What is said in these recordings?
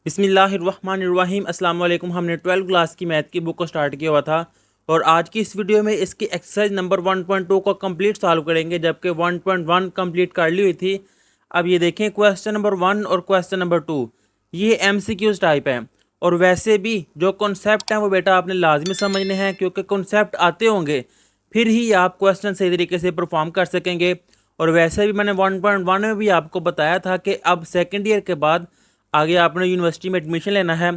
बिस्मिल्लाहिर्रहमानिर्रहीम अस्सलाम वालेकुम। हमने 12वीं क्लास की मैथ की बुक को स्टार्ट किया हुआ था और आज की इस वीडियो में इसकी एक्सरसाइज नंबर 1.2 को कंप्लीट सॉल्व करेंगे, जबकि 1.1 कंप्लीट कर ली हुई थी। अब ये देखें, क्वेश्चन नंबर 1 और क्वेश्चन नंबर 2 ये MCQs टाइप है और वैसे भी जो कॉन्सेप्ट हैं वो बेटा आपने लाजमी समझने हैं, क्योंकि कॉन्सेप्ट आते होंगे फिर ही आप क्वेश्चन सही तरीके से परफॉर्म कर सकेंगे। और वैसे भी मैंने 1.1 में भी आपको बताया था कि अब सेकेंड ईयर के बाद आगे आपने यूनिवर्सिटी में एडमिशन लेना है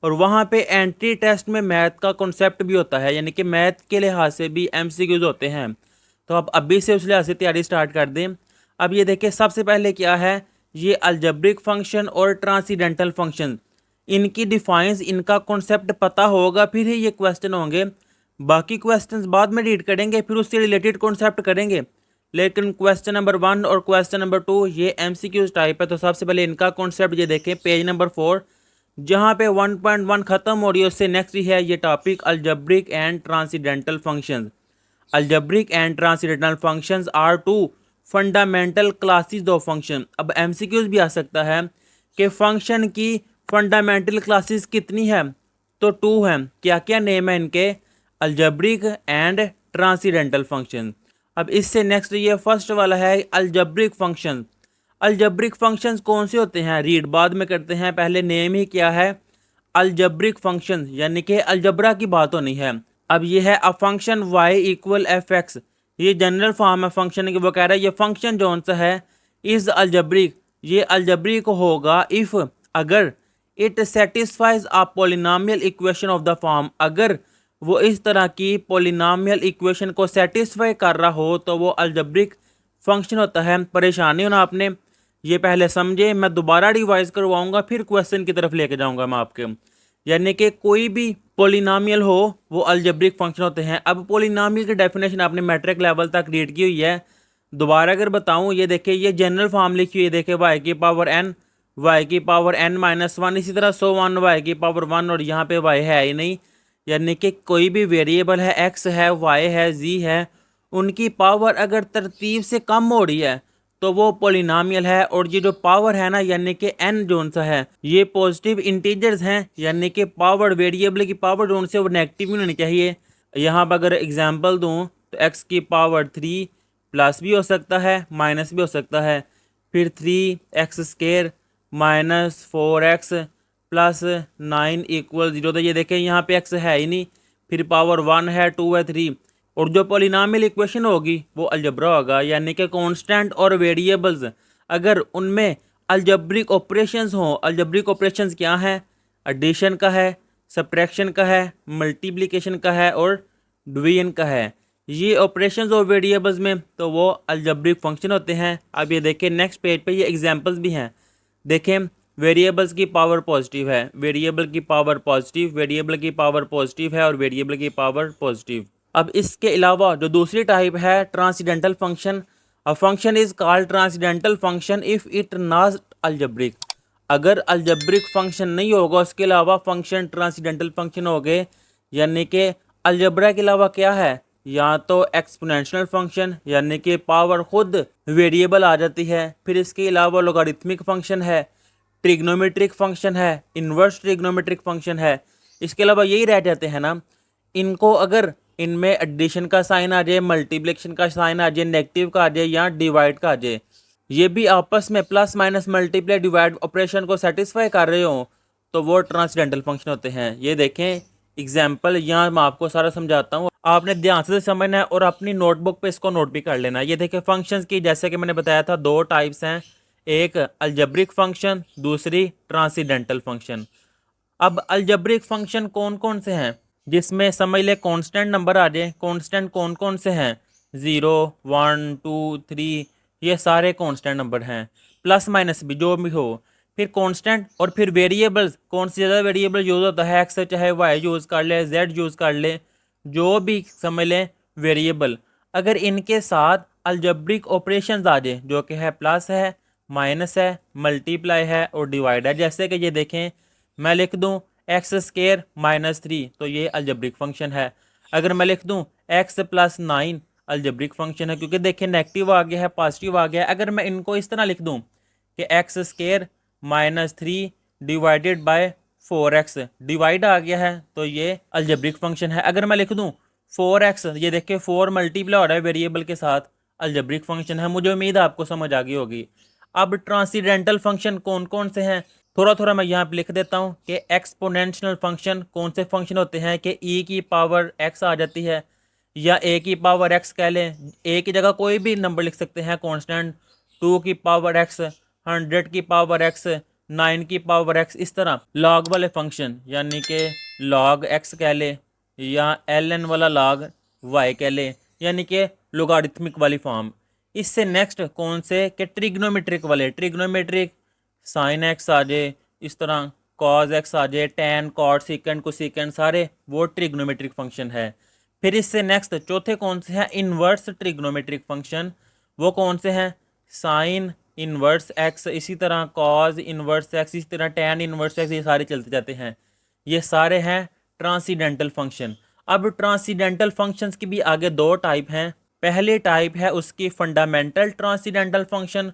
और वहाँ पे एंट्री टेस्ट में मैथ का कॉन्सेप्ट भी होता है, यानी कि मैथ के लिहाज से भी MCQs होते हैं। तो आप अभी से उस लिहाज से तैयारी स्टार्ट कर दें। अब ये देखिए, सबसे पहले क्या है, ये अलजेब्रिक फंक्शन और ट्रांसीडेंटल फंक्शन, इनकी डिफाइंस, इनका कॉन्सेप्ट पता होगा फिर ही ये क्वेश्चन होंगे। बाकी क्वेश्चंस बाद में रीड करेंगे, फिर उससे रिलेटेड कॉन्सेप्ट करेंगे। लेकिन क्वेश्चन नंबर 1 और क्वेश्चन नंबर 2 ये MCQs टाइप है। तो सबसे पहले इनका कॉन्सेप्ट ये देखें, पेज नंबर 4 जहाँ पे 1.1 खत्म हो रही है उससे नेक्स्ट ही है ये topic, algebraic and transcendental functions. Algebraic and transcendental functions are two fundamental classes of function. अब MCQs भी आ सकता है कि फंक्शन की फंडामेंटल क्लासेस कितनी है, तो 2 हैं। क्या क्या नेम है इनके, अलजेब्रिक एंड ट्रांसीडेंटल फंक्शन। अब इससे नेक्स्ट ये फर्स्ट वाला है अलजेब्रिक फंक्शन। अलजेब्रिक फंक्शंस कौन से होते हैं रीड बाद में करते हैं, पहले नेम ही क्या है, अलजेब्रिक फंक्शन, यानी कि अलजबरा की बात होनी है। अब ये है a function y equal fx, ये जनरल फॉर्म है फंक्शन की। वो कह रहा है ये फंक्शन जो सा है इज अलजब्रिक, ये अलजब्रिक होगा इफ़, अगर it satisfies a polynomial equation of the form, अगर वो इस तरह की पोलिनोमियल इक्वेशन को सेटिस्फाई कर रहा हो तो वो अलजब्रिक फंक्शन होता है। परेशानी होना आपने, ये पहले समझे, मैं दोबारा रिवाइज करवाऊंगा फिर क्वेश्चन की तरफ लेके जाऊंगा मैं आपके। यानी कि कोई भी पोलिनोमियल हो वो अलजेब्रिक फंक्शन होते हैं। अब पोलिनोमियल की डेफिनेशन आपने मैट्रिक लेवल तक रीड की हुई है, दोबारा अगर बताऊं, ये देखिए ये जनरल फॉर्म लिखी हुई है, देखिए वाई की पावर n, वाई की पावर n-1, इसी तरह 100 वाई की पावर 1, और यहाँ पे वाई है ही नहीं। यानी कि कोई भी वेरिएबल है, x है, y है, z है, उनकी पावर अगर तरतीब से कम हो रही है तो वो पोलिनोमियल है। और ये जो पावर है ना, यानी कि n जोन सा है, ये पॉजिटिव इंटीजर्स हैं, यानी कि पावर, वेरिएबल की पावर जोन से वो नेगेटिव नहीं होनी चाहिए। यहाँ पर अगर एग्जांपल दूँ तो x की पावर 3 प्लस भी हो सकता है, माइनस भी हो सकता है, फिर 3x² minus 4x plus 9 equal 0। तो ये देखें यहाँ पे x है ही नहीं, फिर पावर 1 है, 2 है, 3, और जो पॉलिनोमियल इक्वेशन होगी वो अलजब्रा होगा। यानी कि कांस्टेंट और वेरिएबल्स अगर उनमें अलजब्रिक ऑपरेशंस हों, अलजब्रिक ऑपरेशंस क्या हैं, एडिशन का है, सब्ट्रैक्शन का है, मल्टीप्लिकेशन का है और डिवीजन का है, ये ऑपरेशंस और वेरिएबल्स में, तो वो अलजब्रिक फंक्शन होते हैं। अब ये देखें नेक्स्ट पेज पे ये एग्जांपल्स भी हैं। देखें, वेरिएबल्स की पावर पॉजिटिव है, वेरिएबल की पावर पॉजिटिव, वेरिएबल की पावर पॉजिटिव है और वेरिएबल की पावर पॉजिटिव। अब इसके अलावा जो दूसरी टाइप है transcendental function, a function is called transcendental function if it not algebraic. अगर अलजेब्रिक फंक्शन नहीं होगा उसके अलावा फंक्शन ट्रांसीडेंटल फंक्शन हो गए। यानी कि अलजबरा के अलावा क्या है, या तो एक्सपोनेंशियल फंक्शन, यानी कि पावर खुद वेरिएबल आ जाती है, फिर इसके अलावा लोगारिथमिक फंक्शन है, ट्रिग्नोमेट्रिक फंक्शन है, इन्वर्स ट्रिग्नोमेट्रिक फंक्शन है। इसके अलावा यही रह जाते हैं ना, इनको अगर इनमें एडिशन का साइन आ जाए, मल्टीप्लिकेशन का साइन आ जाए, नेगेटिव का आ जाए या डिवाइड का आ जाए, ये भी आपस में plus minus multiply divide operation को सेटिस्फाई कर रहे हो, तो वो ट्रांसडेंटल फंक्शन होते हैं। ये देखें एग्जाम्पल, यहाँ मैं आपको सारा समझाता हूँ, आपने ध्यान से समझना है और अपनी नोटबुक पे इसको नोट भी कर लेना है। ये देखिए फंक्शंस की, जैसे कि मैंने बताया था, दो टाइप्स हैं, एक अलजेब्रिक फंक्शन, दूसरी ट्रांसीडेंटल फंक्शन। अब अलजेब्रिक फंक्शन कौन कौन से हैं, जिसमें समझ ले कांस्टेंट नंबर आ जाए। कांस्टेंट कौन कौन से हैं, 0, 1, 2, 3, ये सारे कांस्टेंट नंबर हैं, प्लस माइनस भी जो भी हो। फिर कांस्टेंट और फिर वेरिएबल्स, कौन सी ज़्यादा वेरिएबल यूज़ होता है, एक्स चाहे वाई यूज़ कर ले, जेड यूज़ कर ले, जो भी समझ लें वेरिएबल, अगर इनके साथ अलजेब्रिक ऑपरेशंस आ जाए, जो कि है प्लस है, माइनस है, मल्टीप्लाई है और डिवाइड है। जैसे कि ये देखें, मैं लिख दूं x² - 3, तो ये अलजेब्रिक फंक्शन है। अगर मैं लिख दूं x+9, अलजेब्रिक फंक्शन है, क्योंकि देखिए नेगेटिव आ गया है, पॉजिटिव आ गया है। अगर मैं इनको इस तरह लिख दूं कि x² - 3 divided by 4x, divide आ गया है तो ये अलजेब्रिक फंक्शन है। अगर मैं लिख दूं 4x, ये देखिए 4 मल्टीप्लाई हो रहा है वेरिएबल के साथ, अलजेब्रिक फंक्शन है। मुझे उम्मीद है आपको समझ आ गई होगी। अब ट्रांसीडेंटल फंक्शन कौन कौन से हैं, थोड़ा थोड़ा मैं यहाँ पे लिख देता हूँ कि एक्सपोनेंशियल फंक्शन कौन से फंक्शन होते हैं कि e की पावर x आ जाती है, या a की पावर x कह लें, a की जगह कोई भी नंबर लिख सकते हैं कांस्टेंट, 2 की पावर x, 100 की पावर x, 9 की पावर x, इस तरह लॉग वाले फंक्शन यानी कि लॉग x कह ले, या ln वाला लॉग y कह ले, यानी कि लोगारिथमिक वाली फॉर्म। इससे नेक्स्ट कौन से कि ट्रिग्नोमेट्रिक वाले, ट्रिग्नोमेट्रिक साइन एक्स आ जाए, इस तरह कॉज एक्स आ जाए, टेन, कॉट, सीकेंड, कोसीकेंड, सारे वो ट्रिग्नोमेट्रिक फंक्शन है। फिर इससे नेक्स्ट चौथे कौन से हैं, इन्वर्स ट्रिग्नोमेट्रिक फंक्शन। वो कौन से हैं, साइन इन्वर्स एक्स, इसी तरह कॉज इन्वर्स एक्स, इसी तरह टेन इन्वर्स एक्स, ये सारे चलते जाते हैं। ये सारे हैं ट्रांसीडेंटल फंक्शन। अब ट्रांसीडेंटल फंक्शंस की भी आगे दो टाइप हैं। पहली टाइप है उसकी फंडामेंटल ट्रांसीडेंटल फंक्शन,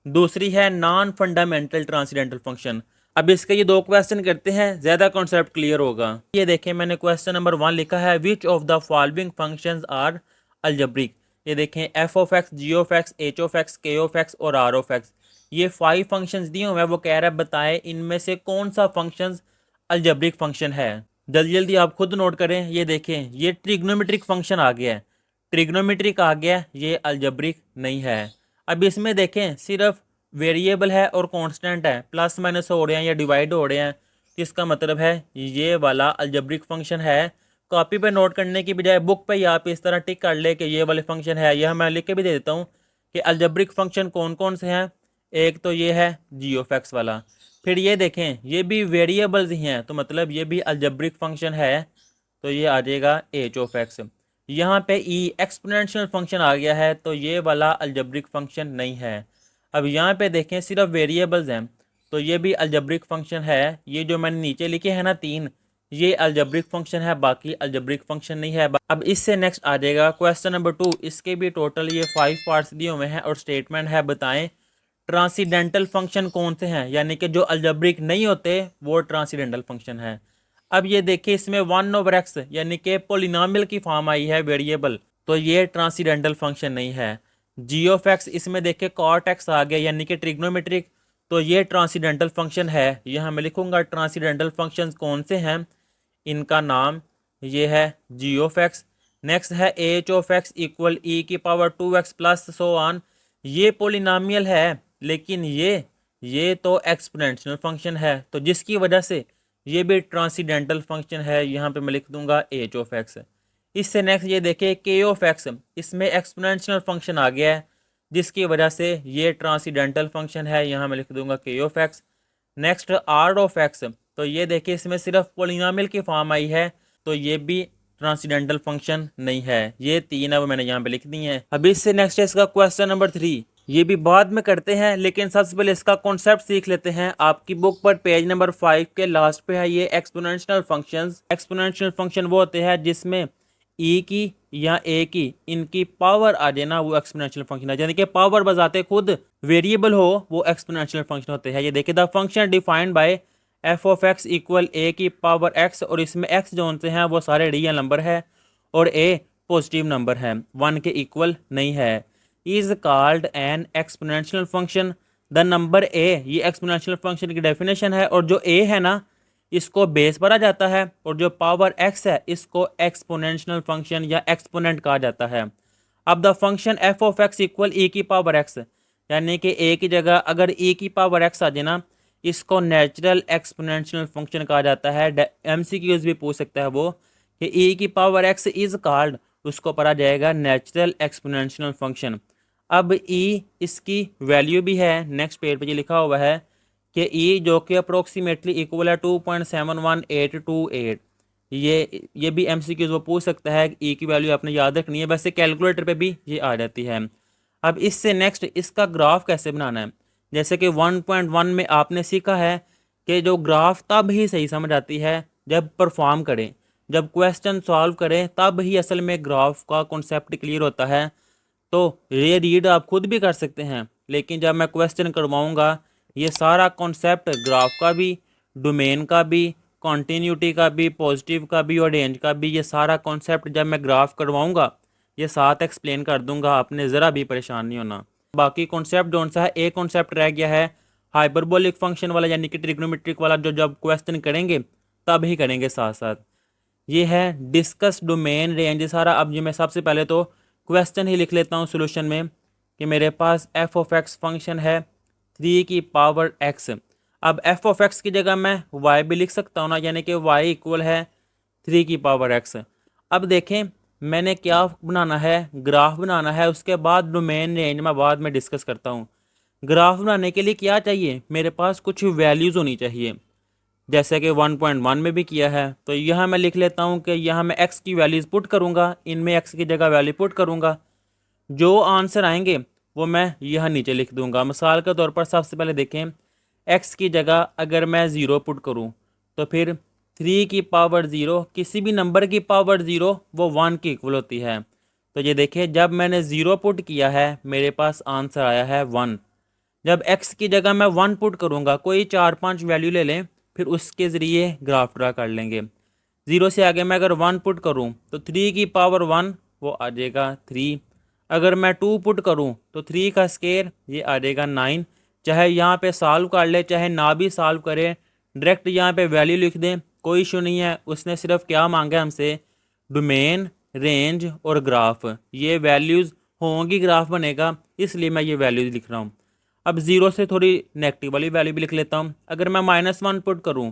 दूसरी है नॉन फंडामेंटल ट्रांसीडेंटल फंक्शन। अब इसके ये दो क्वेश्चन करते हैं, ज्यादा कॉन्सेप्ट क्लियर होगा। ये देखें, मैंने क्वेश्चन नंबर 1 लिखा है, which of the following functions are algebraic. ये देखें, F of X, G of X, H of X, K of X और आर ऑफ एक्स, ये 5 फंक्शंस दिए हुए हैं। वो कह रहा है बताएं इनमें से कौन सा फंक्शन अलजेब्रिक फंक्शन है। जल्दी जल्दी आप खुद नोट करें। ये देखें, ये ट्रिग्नोमेट्रिक फंक्शन आ गया है, ट्रिग्नोमेट्रिक आ गया, ये अलजेब्रिक नहीं है। अब इसमें देखें सिर्फ वेरिएबल है और कांस्टेंट है, प्लस माइनस हो रहे हैं या डिवाइड हो रहे हैं, तो इसका मतलब है ये वाला अलजेब्रिक फंक्शन है। कॉपी पे नोट करने की बजाय बुक पे ही आप इस तरह टिक कर ले कि ये वाले फंक्शन है। यह मैं लिख के भी दे देता हूँ कि अलजेब्रिक फंक्शन कौन कौन से हैं। एक तो ये है जी ऑफ एक्स वाला, फिर ये देखें ये भी वेरिएबल्स ही हैं, तो मतलब ये भी अलजेब्रिक फंक्शन है, तो ये आ जाएगा एच ऑफ एक्स। यहाँ पे ई एक्सपोनेंशियल फंक्शन आ गया है, तो ये वाला अलजेब्रिक फंक्शन नहीं है। अब यहाँ पे देखें सिर्फ वेरिएबल्स हैं, तो ये भी अलजेब्रिक फंक्शन है। ये जो मैंने नीचे लिखे हैं ना 3, ये अलजेब्रिक फंक्शन है, बाकी अलजेब्रिक फंक्शन नहीं है। अब इससे नेक्स्ट आ जाएगा क्वेश्चन नंबर 2। इसके भी टोटल ये 5 पार्ट्स दिए हुए हैं और स्टेटमेंट है, बताएं ट्रांसीडेंटल फंक्शन कौन से हैं, यानी कि जो अलजेब्रिक नहीं होते वो ट्रांसीडेंटल फंक्शन है। अब ये देखिए, इसमें 1/x यानी कि पोलिनोमियल की फॉर्म आई है वेरिएबल, तो ये ट्रांसीडेंटल फंक्शन नहीं है। जी ऑफ एक्स, इसमें देखिए कॉट एक्स आ गया यानी कि ट्रिग्नोमेट्रिक, तो ये ट्रांसीडेंटल फंक्शन है। यहाँ मैं लिखूंगा ट्रांसीडेंटल फंक्शन कौन से हैं, इनका नाम ये है जी ऑफ एक्स। नेक्स्ट है H of x equal e की power 2x plus so on, ये पोलिनोमियल है, लेकिन ये तो एक्सपोनेंशियल फंक्शन है, तो जिसकी वजह से ये भी ट्रांसीडेंटल फंक्शन है। यहाँ पे मैं लिख दूंगा एच ऑफ एक्स। इससे नेक्स्ट ये देखिए के ऑफ एक्स, इसमें एक्सपोनेंशियल फंक्शन आ गया है, जिसकी वजह से ये ट्रांसीडेंटल फंक्शन है। यहाँ मैं लिख दूंगा K of X. Next R of X, तो ये देखिए इसमें सिर्फ पोलिनोमियल की फॉर्म आई है, तो ये भी ट्रांसीडेंटल फंक्शन नहीं है। ये 3 है वो मैंने यहाँ पे लिख दी है। अभी इससे नेक्स्ट है इसका क्वेश्चन नंबर 3, ये भी बाद में करते हैं, लेकिन सबसे पहले इसका कॉन्सेप्ट सीख लेते हैं। आपकी बुक पर पेज नंबर 5 के लास्ट पे है ये एक्सपोनेंशियल फंक्शंस। एक्सपोनेंशियल फंक्शन वो होते हैं जिसमें ई की या ए की इनकी पावर आ जाए ना, वो एक्सपोनेंशियल फंक्शन है। यानी कि पावर बजाते खुद वेरिएबल हो वो एक्सपोनेंशियल फंक्शन होते हैं। ये देखिए, the function defined by f of x equal a की पावर एक्स, और इसमें एक्स जो से हैं वो सारे रियल नंबर है और ए पॉजिटिव नंबर है, 1 के इक्वल नहीं है। Is called an exponential function. The number A, ये एक्सपोनेंशियल फंक्शन की डेफिनेशन है, और जो ए है ना इसको बेस पर आ जाता है, और जो पावर एक्स है इसको एक्सपोनेंशियल फंक्शन या एक्सपोनेंट कहा जाता है। अब the function f of x equal e की पावर एक्स, यानी कि ए की जगह अगर ई की पावर एक्स आ जाए ना, इसको नेचुरल एक्सपोनेंशियल फंक्शन कहा जाता है। एमसीक्यूज भी पूछ सकता है वो कि ई की पावर एक्स इज कॉल्ड, उसको पढ़ा जाएगा नेचुरल एक्सपोनेंशियल फंक्शन। अब ई इसकी वैल्यू भी है, नेक्स्ट पेज पे ये लिखा हुआ है कि ई जो कि अप्रोक्सीमेटली इक्वल है 2.71828। ये भी एमसीक्यूज वो पूछ सकता है, ई की वैल्यू आपने याद रखनी है, वैसे कैलकुलेटर पे भी ये आ जाती है। अब इससे नेक्स्ट इसका ग्राफ कैसे बनाना है। जैसे कि 1.1 में आपने सीखा है कि जो ग्राफ तब ही सही समझ आती है जब परफॉर्म करें, जब क्वेश्चन सॉल्व करें, तब ही असल में ग्राफ का कॉन्सेप्ट क्लियर होता है। तो ये रीड आप खुद भी कर सकते हैं, लेकिन जब मैं क्वेश्चन करवाऊंगा ये सारा कॉन्सेप्ट ग्राफ का भी डोमेन का भी, कॉन्टीन्यूटी का भी, पॉजिटिव का भी और रेंज का भी, ये सारा कॉन्सेप्ट जब मैं ग्राफ करवाऊँगा ये साथ एक्सप्लेन कर दूंगा, आपने ज़रा भी परेशान नहीं होना। बाकी कॉन्सेप्ट कौन सा है, एक कॉन्सेप्ट रह गया है हाइपरबोलिक फंक्शन वाला, यानी कि ट्रिग्नोमेट्रिक वाला, जो जब क्वेश्चन करेंगे तब ही करेंगे साथ साथ। ये है डिस्कस डोमेन रेंज सारा। अब ये मैं सबसे पहले तो क्वेश्चन ही लिख लेता हूँ सोल्यूशन में कि मेरे पास एफ ऑफ एक्स फंक्शन है 3 की पावर x। अब एफ ऑफ एक्स की जगह मैं y भी लिख सकता हूँ ना, यानी कि y इक्वल है 3 की पावर x। अब देखें मैंने क्या बनाना है, ग्राफ बनाना है, उसके बाद डोमेन रेंज मैं बाद में डिस्कस करता हूँ। ग्राफ बनाने के लिए क्या चाहिए, मेरे पास कुछ वैल्यूज़ होनी चाहिए, जैसे कि 1.1 में भी किया है। तो यहाँ मैं लिख लेता हूँ कि यहाँ मैं x की वैल्यूज़ पुट करूँगा, इनमें x की जगह वैल्यू पुट करूँगा, जो आंसर आएंगे वो मैं यहाँ नीचे लिख दूँगा। मिसाल के तौर पर सबसे पहले देखें, x की जगह अगर मैं ज़ीरो पुट करूँ तो फिर 3 की पावर 0, किसी भी नंबर की पावर 0 वो 1 की इक्वल होती है। तो ये देखिए जब मैंने ज़ीरो पुट किया है मेरे पास आंसर आया है 1। जब x की जगह मैं 1 पुट करूँगा, कोई 4-5 वैल्यू ले लें, फिर उसके ज़रिए ग्राफ ड्रा कर लेंगे। ज़ीरो से आगे मैं अगर 1 पुट करूँ तो 3 की पावर 1 वो आ जाएगा 3। अगर मैं 2 पुट करूँ तो 3 का स्केयर ये आ जाएगा 9। चाहे यहाँ पे सॉल्व कर ले चाहे ना भी सॉल्व करें, डायरेक्ट यहाँ पे वैल्यू लिख दें, कोई इशू नहीं है। उसने सिर्फ क्या मांगा है हमसे, डोमेन, रेंज और ग्राफ, ये वैल्यूज़ होंगी ग्राफ बनेगा, इसलिए मैं ये वैल्यूज़ लिख रहा हूँ। अब ज़ीरो से थोड़ी नेगेटिव वाली वैल्यू भी लिख लेता हूँ। अगर मैं -1 पुट करूँ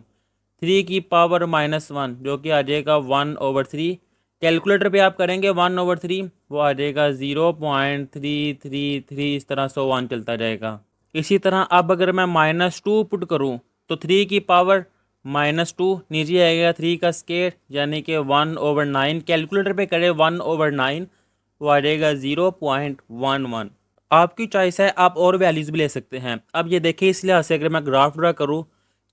3 की पावर -1 जो कि आ जाएगा 1/3, कैलकुलेटर पे आप करेंगे 1/3 वो आ जाएगा 0.333, इस तरह 101 चलता जाएगा। इसी तरह अब अगर मैं -2 पुट करूँ तो 3 की पावर -2 नीचे आएगा 3 का स्केयर यानी कि 1/9, कैलकुलेटर पे करें 1/9 वो आ जाएगा 0.11। आपकी चॉइस है, आप और वैल्यूज़ भी ले सकते हैं। अब ये देखिए इस लिहाज से अगर मैं ग्राफ ड्रा करूँ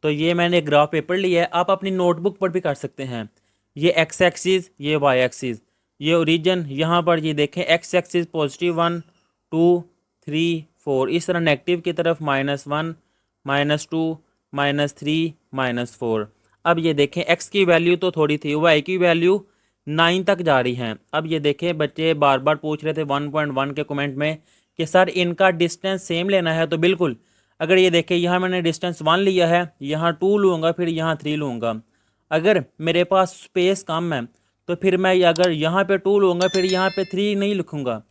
तो ये मैंने ग्राफ पेपर लिया है, आप अपनी नोटबुक पर भी कर सकते हैं। ये एक्स एक्सिस, ये वाई एक्सिस, ये ओरिजिन, यहाँ पर ये देखें एक्स एक्सिस +1 2 3 4, इस तरह नेगेटिव की तरफ -1 -2 -3 -4। अब ये देखें एक्स की वैल्यू तो थोड़ी थी, वाई की वैल्यू 9 तक जा रही हैं। अब ये देखें बच्चे बार बार पूछ रहे थे 1.1 के कमेंट में कि सर इनका डिस्टेंस सेम लेना है, तो बिल्कुल। अगर ये देखें यहाँ मैंने डिस्टेंस 1 लिया है, यहाँ 2 लूँगा, फिर यहाँ 3 लूँगा। अगर मेरे पास स्पेस कम है तो फिर मैं अगर यहाँ पे 2 लूँगा फिर यहाँ पे 3 नहीं लिखूँगा।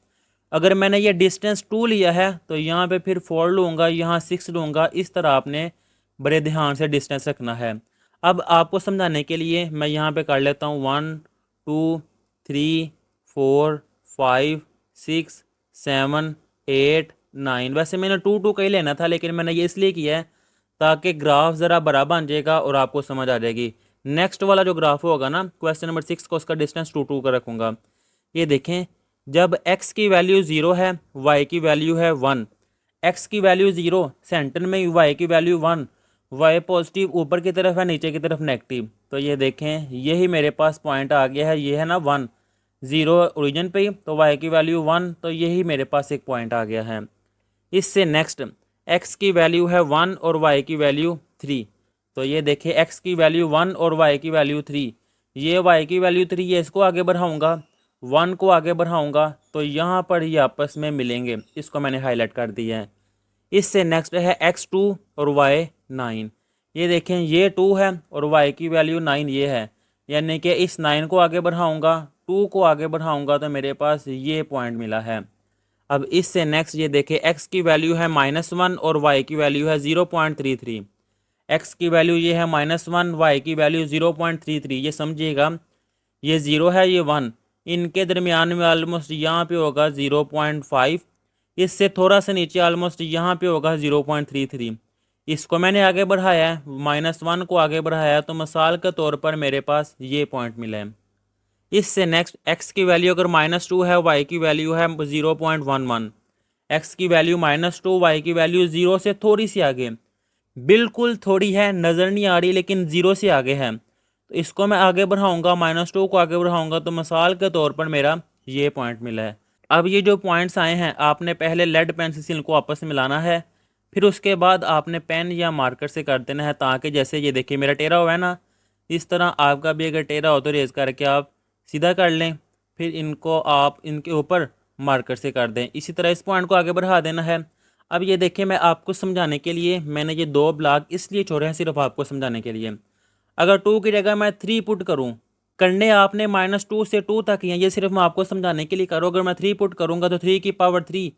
अगर मैंने ये डिस्टेंस 2 लिया है तो यहाँ पे फिर 4 लूँगा, यहाँ 6 लूँगा। इस तरह आपने बड़े ध्यान से डिस्टेंस रखना है। अब आपको समझाने के लिए मैं यहाँ पे कर लेता हूँ 1 2 3 4 5 6 7 8 9। वैसे मैंने 2 का ही लेना था, लेकिन मैंने ये इसलिए किया है ताकि ग्राफ ज़रा बड़ा बन जाएगा और आपको समझ आ जाएगी। नेक्स्ट वाला जो ग्राफ होगा ना क्वेश्चन नंबर 6 को, उसका डिस्टेंस 2 का रखूँगा। ये देखें जब x की वैल्यू 0 है, y की वैल्यू है 1, x की वैल्यू 0 सेंटर में, y की वैल्यू 1, y पॉजिटिव ऊपर की तरफ है, नीचे की तरफ नेगेटिव। तो ये देखें यही मेरे पास पॉइंट आ गया है, ये है ना 1, 0 ओरिजिन पे, तो y की वैल्यू 1, तो यही मेरे पास एक पॉइंट आ गया है। इससे नेक्स्ट x की वैल्यू है 1 और y की वैल्यू 3। तो ये देखें x की वैल्यू 1 और y की वैल्यू 3, ये y की वैल्यू 3 है, इसको आगे बढ़ाऊँगा, 1 को आगे बढ़ाऊँगा तो यहाँ पर ये आपस में मिलेंगे, इसको मैंने हाईलाइट कर दिया है। इससे नेक्स्ट है x2 और y9। ये देखें ये 2 है और y की वैल्यू 9 ये है, यानी कि इस 9 को आगे बढ़ाऊँगा, 2 को आगे बढ़ाऊँगा तो मेरे पास ये पॉइंट मिला है। अब इससे नेक्स्ट ये देखें x की वैल्यू है -1 और y की वैल्यू है 0.33। x की वैल्यू ये है -1, y की वैल्यू 0.33। ये समझिएगा ये 0 है ये 1, इनके दरमियान में ऑलमोस्ट यहाँ पे होगा 0.5, इससे थोड़ा सा नीचे ऑलमोस्ट यहाँ पे होगा 0.33। इसको मैंने आगे बढ़ाया है, -1 को आगे बढ़ाया है, तो मिसाल के तौर पर मेरे पास ये पॉइंट मिला है। इससे नेक्स्ट x की वैल्यू अगर -2 है, y की वैल्यू है 0.11, x की वैल्यू -2, y की वैल्यू 0 से थोड़ी सी आगे, बिल्कुल थोड़ी है, नज़र नहीं आ रही लेकिन 0 से आगे है। तो इसको मैं आगे बढ़ाऊँगा, -2 को आगे बढ़ाऊँगा तो मिसाल के तौर पर मेरा ये पॉइंट मिला है। अब ये जो पॉइंट्स आए हैं आपने पहले लेड पेंसिल को आपस में मिलाना है, फिर उसके बाद आपने पेन या मार्कर से कर देना है, ताकि जैसे ये देखिए मेरा टेढ़ा हुआ है ना, इस तरह आपका भी अगर टेढ़ा हो तो रेज़ करके आप सीधा कर लें। फिर इनको आप इनके ऊपर मार्कर से कर दें। इसी तरह इस पॉइंट को आगे बढ़ा देना है। अब ये देखिए मैं आपको समझाने के लिए मैंने ये 2 ब्लॉक इसलिए छोड़े हैं, सिर्फ आपको समझाने के लिए। अगर 2 की जगह मैं 3 पुट करूँ, करने आपने -2 से 2 तक ही हैं, ये सिर्फ मैं आपको समझाने के लिए करूँ। अगर मैं 3 पुट करूँगा तो 3 की पावर 3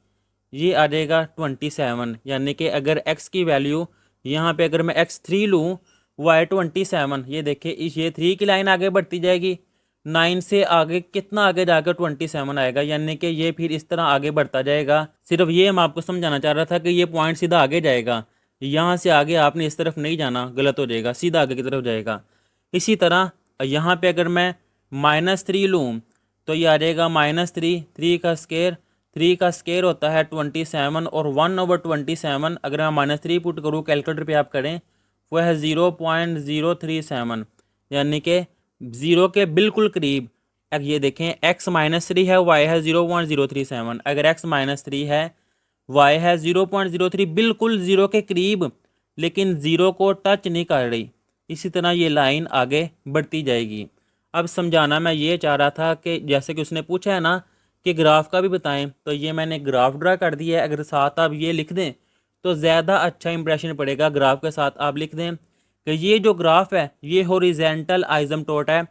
ये आ जाएगा 27, यानी कि अगर x की वैल्यू यहाँ पे अगर मैं x3 लूँ, y 27, ये देखिए इस ये 3 की लाइन आगे बढ़ती जाएगी, 9 से आगे कितना आगे जाकर 27 आएगा, यानी कि ये फिर इस तरह आगे बढ़ता जाएगा। सिर्फ ये मैं आपको समझाना चाह रहा था कि ये पॉइंट सीधा आगे जाएगा, यहाँ से आगे आपने इस तरफ नहीं जाना, गलत हो जाएगा, सीधा आगे की तरफ जाएगा। इसी तरह यहाँ पे अगर मैं -3 लूँ तो ये आ जाएगा -3, 3 का स्केयर, 3 का स्केयर होता है 27, और 1/27 अगर मैं -3 पुट करूँ, कैलकुलेटर पे आप करें, वह है 0.037, यानी कि 0 के बिल्कुल करीब। अब ये देखें x -3 है, y है 0.037, अगर x -3 है, y है 0.03, बिल्कुल 0 के करीब, लेकिन 0 को टच नहीं कर रही। इसी तरह ये लाइन आगे बढ़ती जाएगी। अब समझाना मैं ये चाह रहा था कि जैसे कि उसने पूछा है ना कि ग्राफ का भी बताएं, तो ये मैंने ग्राफ ड्रा कर दिया है। अगर साथ आप ये लिख दें तो ज़्यादा अच्छा इंप्रेशन पड़ेगा। ग्राफ के साथ आप लिख दें कि ये जो ग्राफ है ये हॉरिजॉन्टल आइसोम्टोट है।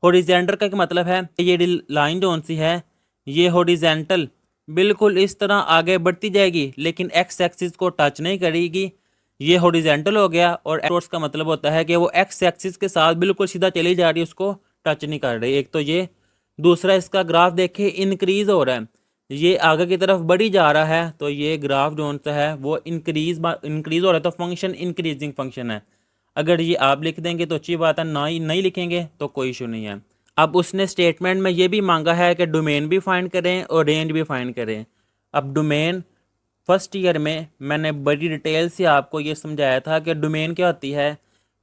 हॉरिजॉन्टल का क्या मतलब है, ये लाइन जो सी है ये हॉरिजॉन्टल बिल्कुल इस तरह आगे बढ़ती जाएगी, लेकिन एक्स एक्सिस को टच नहीं करेगी, ये हॉरिजॉन्टल हो गया। और एरोट्स का मतलब होता है कि वो एक्स एक्सिस के साथ बिल्कुल सीधा चली जा रही है, उसको टच नहीं कर रही। एक तो ये, दूसरा इसका ग्राफ देखिए इंक्रीज हो रहा है, ये आगे की तरफ बढ़ी जा रहा है, तो ये ग्राफ जो सा है वो इंक्रीज हो रहा है, तो फंक्शन इंक्रीजिंग फंक्शन है। अगर ये आप लिख देंगे तो अच्छी बात है, ना ही नहीं लिखेंगे तो कोई इशू नहीं है। अब उसने स्टेटमेंट में ये भी मांगा है कि डोमेन भी फाइंड करें और रेंज भी फाइंड करें। अब डोमेन फर्स्ट ईयर में मैंने बड़ी डिटेल से आपको ये समझाया था कि डोमेन क्या होती है,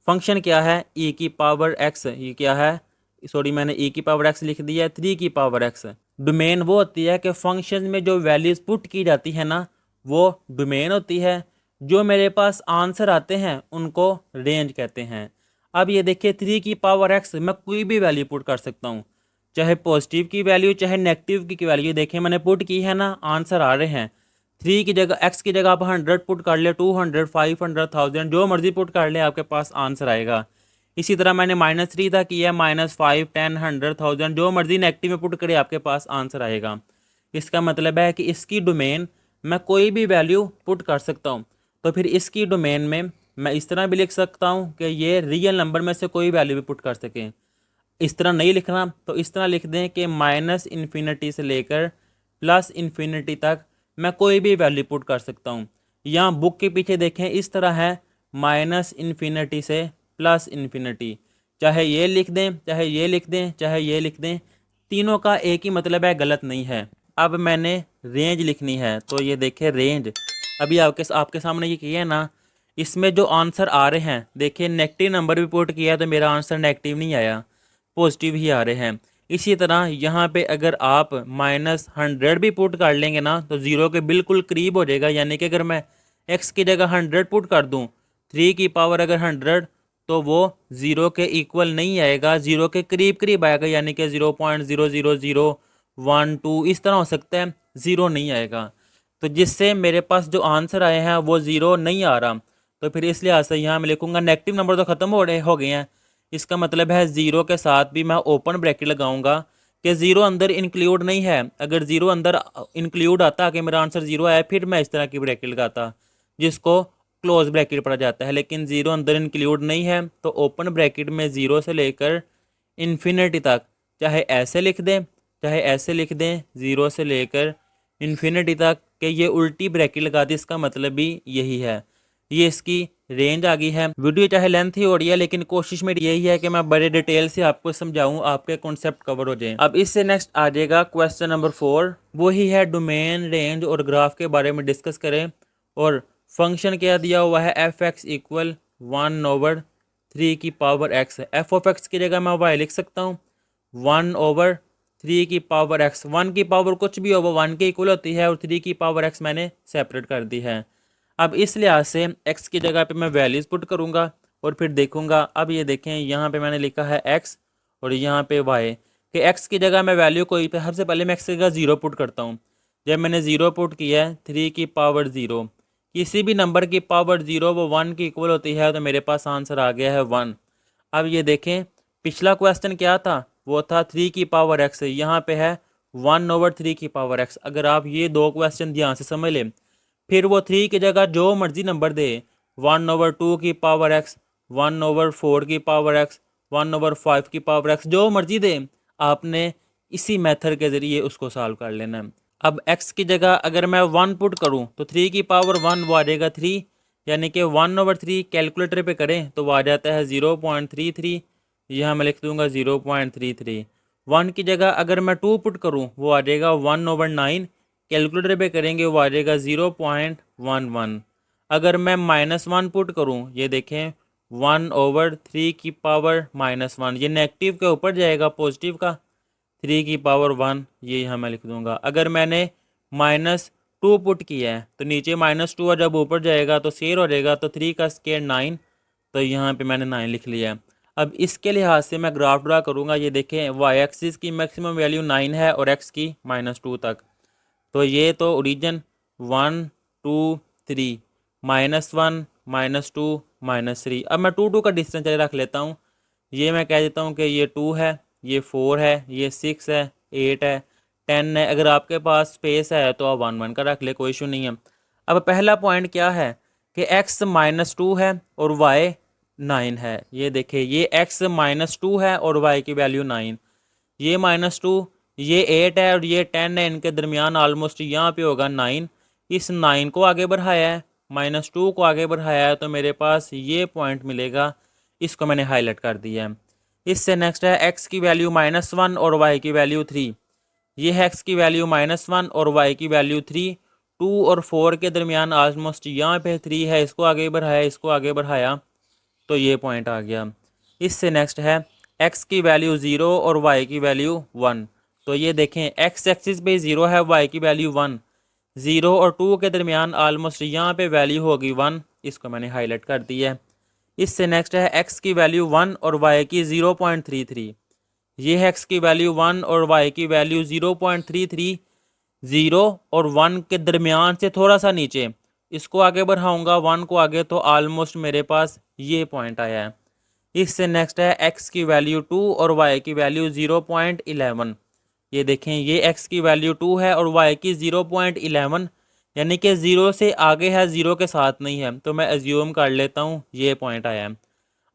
फंक्शन क्या है, e की पावर x, ये क्या है, सॉरी मैंने e की पावर x लिख दिया है, 3 की पावर x। डोमेन वो होती है कि फंक्शन में जो वैल्यूज पुट की जाती है ना, वो डोमेन होती है। जो मेरे पास आंसर आते हैं उनको रेंज कहते हैं। अब ये देखिए 3 की पावर x मैं कोई भी वैल्यू पुट कर सकता हूँ, चाहे पॉजिटिव की वैल्यू चाहे नेगेटिव की वैल्यू। देखिए मैंने पुट की है ना, आंसर आ रहे हैं। 3 की जगह x की जगह आप 100 पुट कर ले, 200, 500, 1000, जो मर्जी पुट कर ले, आपके पास आंसर आएगा। इसी तरह मैंने -3 था किया, -5, 10, 100, 1000, जो मर्जी नेगेटिव में पुट करे, आपके पास आंसर आएगा। इसका मतलब है कि इसकी डोमेन मैं कोई भी वैल्यू पुट कर सकता हूँ। तो फिर इसकी डोमेन में मैं इस तरह भी लिख सकता हूँ कि ये रियल नंबर में से कोई वैल्यू भी पुट कर सकें। इस तरह नहीं लिखना तो इस तरह लिख दें कि -इन्फिनिटी से लेकर +इन्फिनिटी तक मैं कोई भी वैल्यू पुट कर सकता हूँ। यहाँ बुक के पीछे देखें इस तरह है, -इन्फिनिटी से +इन्फिनिटी। चाहे ये लिख दें, चाहे ये लिख दें, चाहे ये लिख दें, तीनों का एक ही मतलब है, गलत नहीं है। अब मैंने रेंज लिखनी है, तो ये देखें रेंज, अभी आपके सामने ये किया है ना, इसमें जो आंसर आ रहे हैं, देखिए नेगेटिव नंबर भी पुट किया तो मेरा आंसर नेगेटिव नहीं आया, पॉजिटिव ही आ रहे हैं। इसी तरह यहाँ पे अगर आप -100 भी पुट कर लेंगे ना, तो 0 के बिल्कुल करीब हो जाएगा। यानी कि अगर मैं x की जगह 100 पुट कर दूँ, 3 की पावर अगर 100, तो वो 0 के इक्वल नहीं आएगा, 0 के करीब करीब आएगा, यानी कि 0.00012 इस तरह हो सकता है, 0 नहीं आएगा। तो जिससे मेरे पास जो आंसर आए हैं वो 0 नहीं आ रहा, तो फिर इस लिहाज से यहाँ मैं लिखूँगा नेगेटिव नंबर तो ख़त्म हो गए हैं। इसका मतलब है 0 के साथ भी मैं ओपन ब्रैकेट लगाऊंगा कि 0 अंदर इंक्लूड नहीं है। अगर 0 अंदर इंक्लूड आता कि मेरा आंसर 0 आया, फिर मैं इस तरह की ब्रैकेट लगाता, जिसको क्लोज ब्रैकेट पढ़ा जाता है। लेकिन 0 अंदर इंक्लूड नहीं है, तो ओपन ब्रैकेट में 0 से लेकर इन्फिनिटी तक, चाहे ऐसे लिख दें चाहे ऐसे लिख दें, 0 से लेकर इन्फिनिटी तक, कि ये उल्टी ब्रैकेट लगा दी, इसका मतलब भी यही है। ये इसकी रेंज आ गई है। वीडियो चाहे लेंथ ही हो रही है, लेकिन कोशिश मेरी यही है कि मैं बड़े डिटेल से आपको समझाऊं, आपके कॉन्सेप्ट कवर हो जाएं। अब इससे नेक्स्ट आ जाएगा क्वेश्चन नंबर 4, वही है डोमेन, रेंज और ग्राफ के बारे में डिस्कस करें। और फंक्शन क्या दिया हुआ है, f(x) = 1/3 की पावर x। f(x) की जगह मैं y लिख सकता हूँ, 1/3 की पावर x। 1 की पावर कुछ भी हो वो 1 के इक्वल होती है, और 3 की पावर x मैंने सेपरेट कर दी है। अब इस लिहाज से x की जगह पे मैं वैल्यूज़ पुट करूँगा और फिर देखूँगा। अब ये देखें यहाँ पे मैंने लिखा है x और यहाँ पे y, कि x की जगह मैं वैल्यू कोई पे सबसे पहले मैं x की जगह 0 पुट करता हूँ। जब मैंने 0 पुट किया है 3 की पावर 0, किसी भी नंबर की पावर 0 वो 1 की इक्वल होती है, तो मेरे पास आंसर आ गया है 1। अब ये देखें पिछला क्वेश्चन क्या था, वो था 3 की पावर x, यहाँ पे है 1/3 की पावर x। अगर आप ये दो क्वेश्चन ध्यान से समझ लें, फिर वो 3 की जगह जो मर्जी नंबर दे, 1/2 की पावर x, 1/4 की पावर x, 1/5 की पावर x, जो मर्जी दे, आपने इसी मेथड के ज़रिए उसको सॉल्व कर लेना है। अब x की जगह अगर मैं 1 पुट करूं तो 3 की पावर 1 वो आ जाएगा 3, यानी कि 1/3 कैलकुलेटर पे करें तो वो आ जाता है 0.33। यहाँ मैं लिख दूंगा 0.33। 1 की जगह अगर मैं 2 पुट करूं वो आ जाएगा 1/9, कैलकुलेटर पे करेंगे वो आ जाएगा 0.11। अगर मैं -1 पुट करूं, ये देखें 1/3 की पावर -1, ये नेगेटिव के ऊपर जाएगा पॉजिटिव का, 3 की पावर 1 ये यहाँ मैं लिख दूंगा। अगर मैंने -2 पुट किया है तो नीचे -2 और जब ऊपर जाएगा तो शेयर हो जाएगा, तो 3 का स्क्वायर 9, तो यहाँ पे मैंने 9 लिख लिया है। अब इसके लिहाज से मैं ग्राफ ड्रा करूँगा। ये देखें वाई एक्सिस की मैक्सिमम वैल्यू 9 है और एक्स की -2 तक, तो ये तो ओरिजिन 1 2 3, -1 -2 -3। अब मैं 2 का डिस्टेंस रख लेता हूँ। ये मैं कह देता हूँ कि ये 2 है, ये 4 है, ये 6 है, 8 है, 10 है। अगर आपके पास स्पेस है तो आप 1 का रख ले, कोई इशू नहीं है। अब पहला पॉइंट क्या है कि x -2 है और y 9 है। ये देखिए ये x -2 है और y की वैल्यू 9, ये -2, ये 8 है और ये 10 है, इनके दरमियान ऑलमोस्ट यहाँ पे होगा 9। इस 9 को आगे बढ़ाया है, -2 को आगे बढ़ाया है, तो मेरे पास ये पॉइंट मिलेगा। इसको मैंने हाईलाइट कर दिया है। इससे नेक्स्ट है x की वैल्यू -1 और y की वैल्यू 3। ये है x की वैल्यू -1 और y की वैल्यू 3। 2 और 4 के दरमियान ऑलमोस्ट यहाँ पे 3 है, इसको आगे बढ़ाया, इसको आगे बढ़ाया, तो ये पॉइंट आ गया। इससे नेक्स्ट है x की वैल्यू 0 और y की वैल्यू 1। तो ये देखें x एक्सिस पे 0 है, y की वैल्यू 1, 0 और 2 के दरमियान ऑलमोस्ट यहाँ पे वैल्यू होगी 1, इसको मैंने हाईलाइट कर दिया है। इससे नेक्स्ट है x की वैल्यू 1 और y की 0.33। ये है x की वैल्यू 1 और y की वैल्यू 0.33। 0 और 1 के दरमियान से थोड़ा सा नीचे, इसको आगे बढ़ाऊंगा 1 को आगे, तो ऑलमोस्ट मेरे पास ये पॉइंट आया है। इससे नेक्स्ट है x की वैल्यू 2 और y की वैल्यू 0.11। ये देखें ये x की वैल्यू 2 है और y की 0.11, यानी कि 0 से आगे है, 0 के साथ नहीं है, तो मैं एज्यूम कर लेता हूँ ये पॉइंट आया है।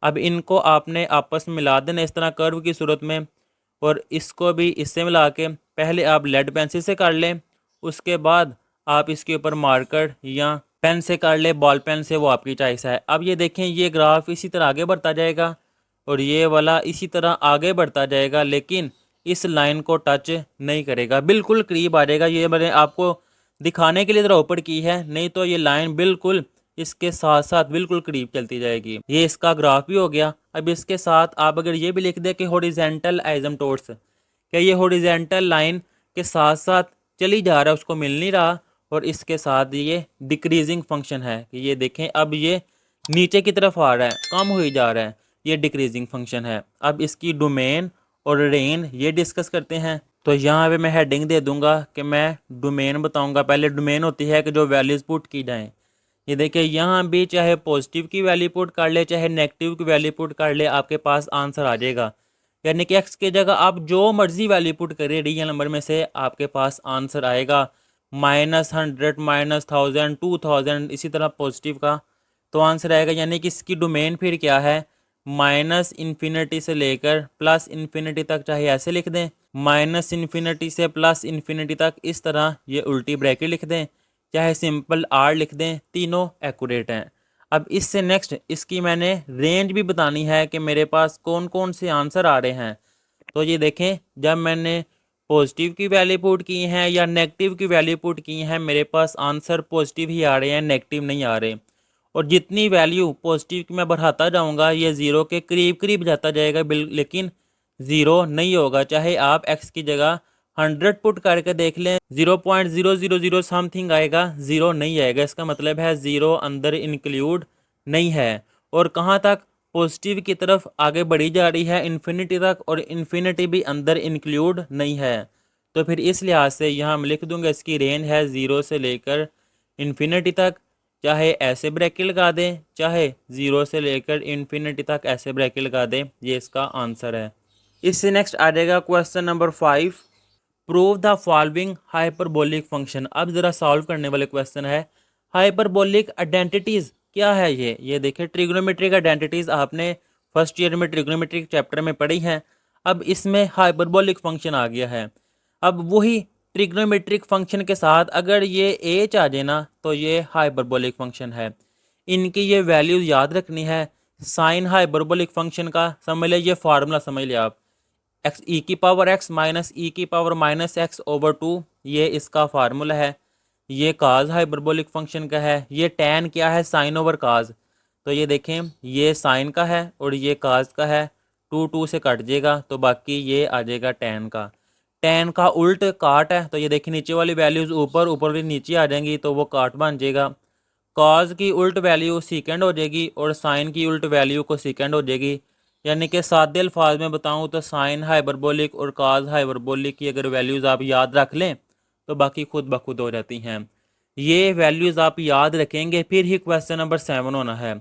अब इनको आपने आपस में मिला देना इस तरह कर्व की सूरत में, और इसको भी इससे मिला के पहले आप लेड पेंसिल से कर लें, उसके बाद आप इसके ऊपर मार्कर या पेन से कर ले, बॉल पेन से, वो आपकी चॉइस है। अब ये देखें ये ग्राफ इसी तरह आगे बढ़ता जाएगा और ये वाला इसी तरह आगे बढ़ता जाएगा, लेकिन इस लाइन को टच नहीं करेगा, बिल्कुल करीब आ जाएगा। ये मैंने आपको दिखाने के लिए ज़रा ऊपर की है, नहीं तो ये लाइन बिल्कुल इसके साथ साथ बिल्कुल करीब चलती जाएगी। ये इसका ग्राफ भी हो गया। अब इसके साथ आप अगर ये भी लिख दें कि हॉरिजेंटल एसिम्पटोट्स, क्या ये हॉरिजेंटल लाइन के साथ साथ चली जा रहा है, उसको मिल नहीं रहा, और इसके साथ ये डिक्रीजिंग फंक्शन है कि ये देखें अब ये नीचे की तरफ आ रहा है, कम हो जा रहा है, ये डिक्रीजिंग फंक्शन है। अब इसकी डोमेन और रेंज ये डिस्कस करते हैं। तो यहाँ पे मैं हेडिंग दे दूंगा कि मैं डोमेन बताऊंगा। पहले डोमेन होती है कि जो वैल्यूज़ पुट की जाएँ। ये देखिए यहाँ भी चाहे पॉजिटिव की वैल्यू पुट कर ले चाहे नेगेटिव की वैल्यू पुट कर ले, आपके पास आंसर आ जाएगा। यानी कि एक्स की जगह आप जो मर्जी वैल्यू पुट करें रियल नंबर में से, आपके पास आंसर आएगा। -100 -1000 2000 इसी तरह पॉजिटिव का, तो आंसर आएगा। यानी कि इसकी डोमेन फिर क्या है, -इन्फिनिटी से लेकर +इन्फिनिटी तक, चाहे ऐसे लिख दें, -इन्फिनिटी से +इन्फिनिटी तक, इस तरह ये उल्टी ब्रैकेट लिख दें, चाहे सिंपल आर लिख दें, तीनों एक्यूरेट हैं। अब इससे नेक्स्ट इसकी मैंने रेंज भी बतानी है कि मेरे पास कौन कौन से आंसर आ रहे हैं। तो ये देखें जब मैंने पॉजिटिव की वैल्यू पुट की हैं या नेगेटिव की वैल्यू पुट की हैं, मेरे पास आंसर पॉजिटिव ही आ रहे हैं, नेगेटिव नहीं आ रहे। और जितनी वैल्यू पॉजिटिव की मैं बढ़ाता जाऊंगा ये ज़ीरो के करीब करीब जाता जाएगा, लेकिन ज़ीरो नहीं होगा, चाहे आप एक्स की जगह 100 पुट करके देख लें, 0.000 समथिंग आएगा, ज़ीरो नहीं आएगा। इसका मतलब है ज़ीरो अंदर इंक्लूड नहीं है। और कहाँ तक? पॉजिटिव की तरफ आगे बढ़ी जा रही है, इन्फिनिटी तक, और इन्फिनिटी भी अंदर इंक्लूड नहीं है। तो फिर इस लिहाज से यहाँ हम लिख दूंगा इसकी रेंज है 0 से लेकर इन्फिनिटी तक। चाहे ऐसे ब्रैकेट लगा दें, चाहे 0 से लेकर इन्फिनिटी तक ऐसे ब्रैकेट लगा दें, ये इसका आंसर है। इससे नेक्स्ट आ जाएगा question number 5, prove the following hyperbolic function. अब ज़रा सॉल्व करने वाले क्वेश्चन है। हाइपरबोलिक आइडेंटिटीज़ क्या है ये देखिए, ट्रिग्नोमेट्रिक आइडेंटिटीज़ आपने फर्स्ट ईयर में ट्रिग्नोमेट्रिक चैप्टर में पढ़ी हैं। अब इसमें हाइपरबोलिक फंक्शन आ गया है। अब वही ट्रिग्नोमेट्रिक फंक्शन के साथ अगर ये एच आ जाए ना, तो ये हाइपरबोलिक फंक्शन है। इनकी ये वैल्यूज याद रखनी है। साइन हाइपरबोलिक फंक्शन का समझ लिया, ये फार्मूला समझ लिया आप, एक्स ई की पावर एक्स माइनस ई की पावर माइनस एक्स ओवर 2, ये इसका फार्मूला है। ये काज हाइपरबोलिक फंक्शन का है। ये टैन क्या है? साइन ओवर काज। तो ये देखें, ये साइन का है और ये काज का है। 2 से कट जाएगा तो बाकी ये आ जाएगा टैन का। टैन का उल्ट काट है, तो ये देखिए नीचे वाली वैल्यूज़ ऊपर, ऊपर वाली नीचे आ जाएंगी, तो वो काट बन जाएगा। कॉज की उल्ट वैल्यू सीकेंड हो जाएगी और साइन की उल्ट वैल्यू को सीकेंड हो जाएगी। यानी कि सादे अल्फाज में बताऊं तो साइन हाइपरबोलिक और काज हाइपरबोलिक की अगर वैल्यूज़ आप याद रख लें तो बाकी खुद ब खुद हो जाती हैं। ये वैल्यूज़ आप याद रखेंगे, फिर ही क्वेश्चन नंबर 7 होना है।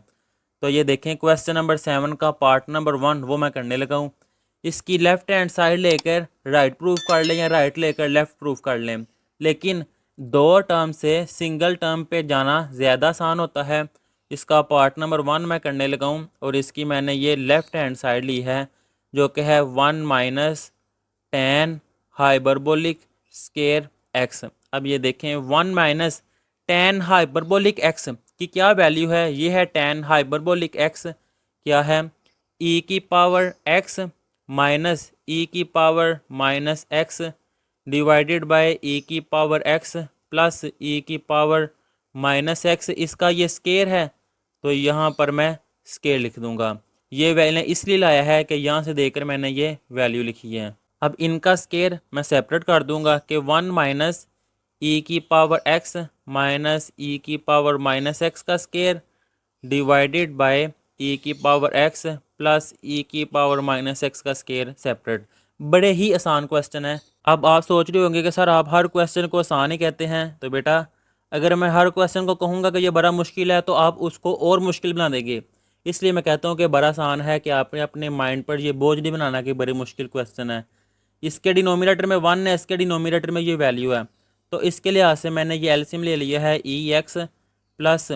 तो ये देखें, क्वेश्चन नंबर 7 का पार्ट नंबर 1 वो मैं करने लगा हूँ। इसकी लेफ्ट हैंड साइड लेकर राइट प्रूफ कर लें या राइट लेकर लेफ्ट प्रूफ कर लें, लेकिन दो टर्म से सिंगल टर्म पे जाना ज़्यादा आसान होता है। इसका पार्ट नंबर 1 मैं करने लगा हूँ और इसकी मैंने ये लेफ़्ट हैंड साइड ली है, जो कि है 1 minus tan hyperbolic square x. अब ये देखें, 1 माइनस टेन हाइपरबोलिक एक्स की क्या वैल्यू है? ये है टेन हाइपरबोलिक एक्स क्या है? ई की पावर एक्स माइनस ई की power minus x divided by e की पावर एक्स प्लस ई की पावर माइनस एक्स। इसका ये स्केयर है, तो यहाँ पर मैं स्केयर लिख दूंगा। ये वैल्यू इसलिए लाया है कि यहाँ से देकर मैंने ये वैल्यू लिखी है। अब इनका स्केयर मैं सेपरेट कर दूंगा कि 1 माइनस ई की पावर एक्स माइनस ई की पावर माइनस एक्स का स्केयर डिवाइडेड बाय ई की पावर एक्स प्लस ई की पावर माइनस एक्स का स्केयर सेपरेट। बड़े ही आसान क्वेश्चन है। अब आप सोच रहे होंगे कि सर आप हर क्वेश्चन को आसान ही कहते हैं, तो बेटा अगर मैं हर क्वेश्चन को कहूँगा कि ये बड़ा मुश्किल है तो आप उसको और मुश्किल बना देंगे। इसलिए मैं कहता हूँ कि बड़ा आसान है कि आपने अपने माइंड पर ये बोझ नहीं बनाना कि बड़ी मुश्किल क्वेश्चन है। इसके डिनोमिनेटर में 1 है, इसके डिनोमिनेटर में ये वैल्यू है, तो इसके लिहाज से मैंने ये एलसीएम ले लिया है ई एक्स प्लस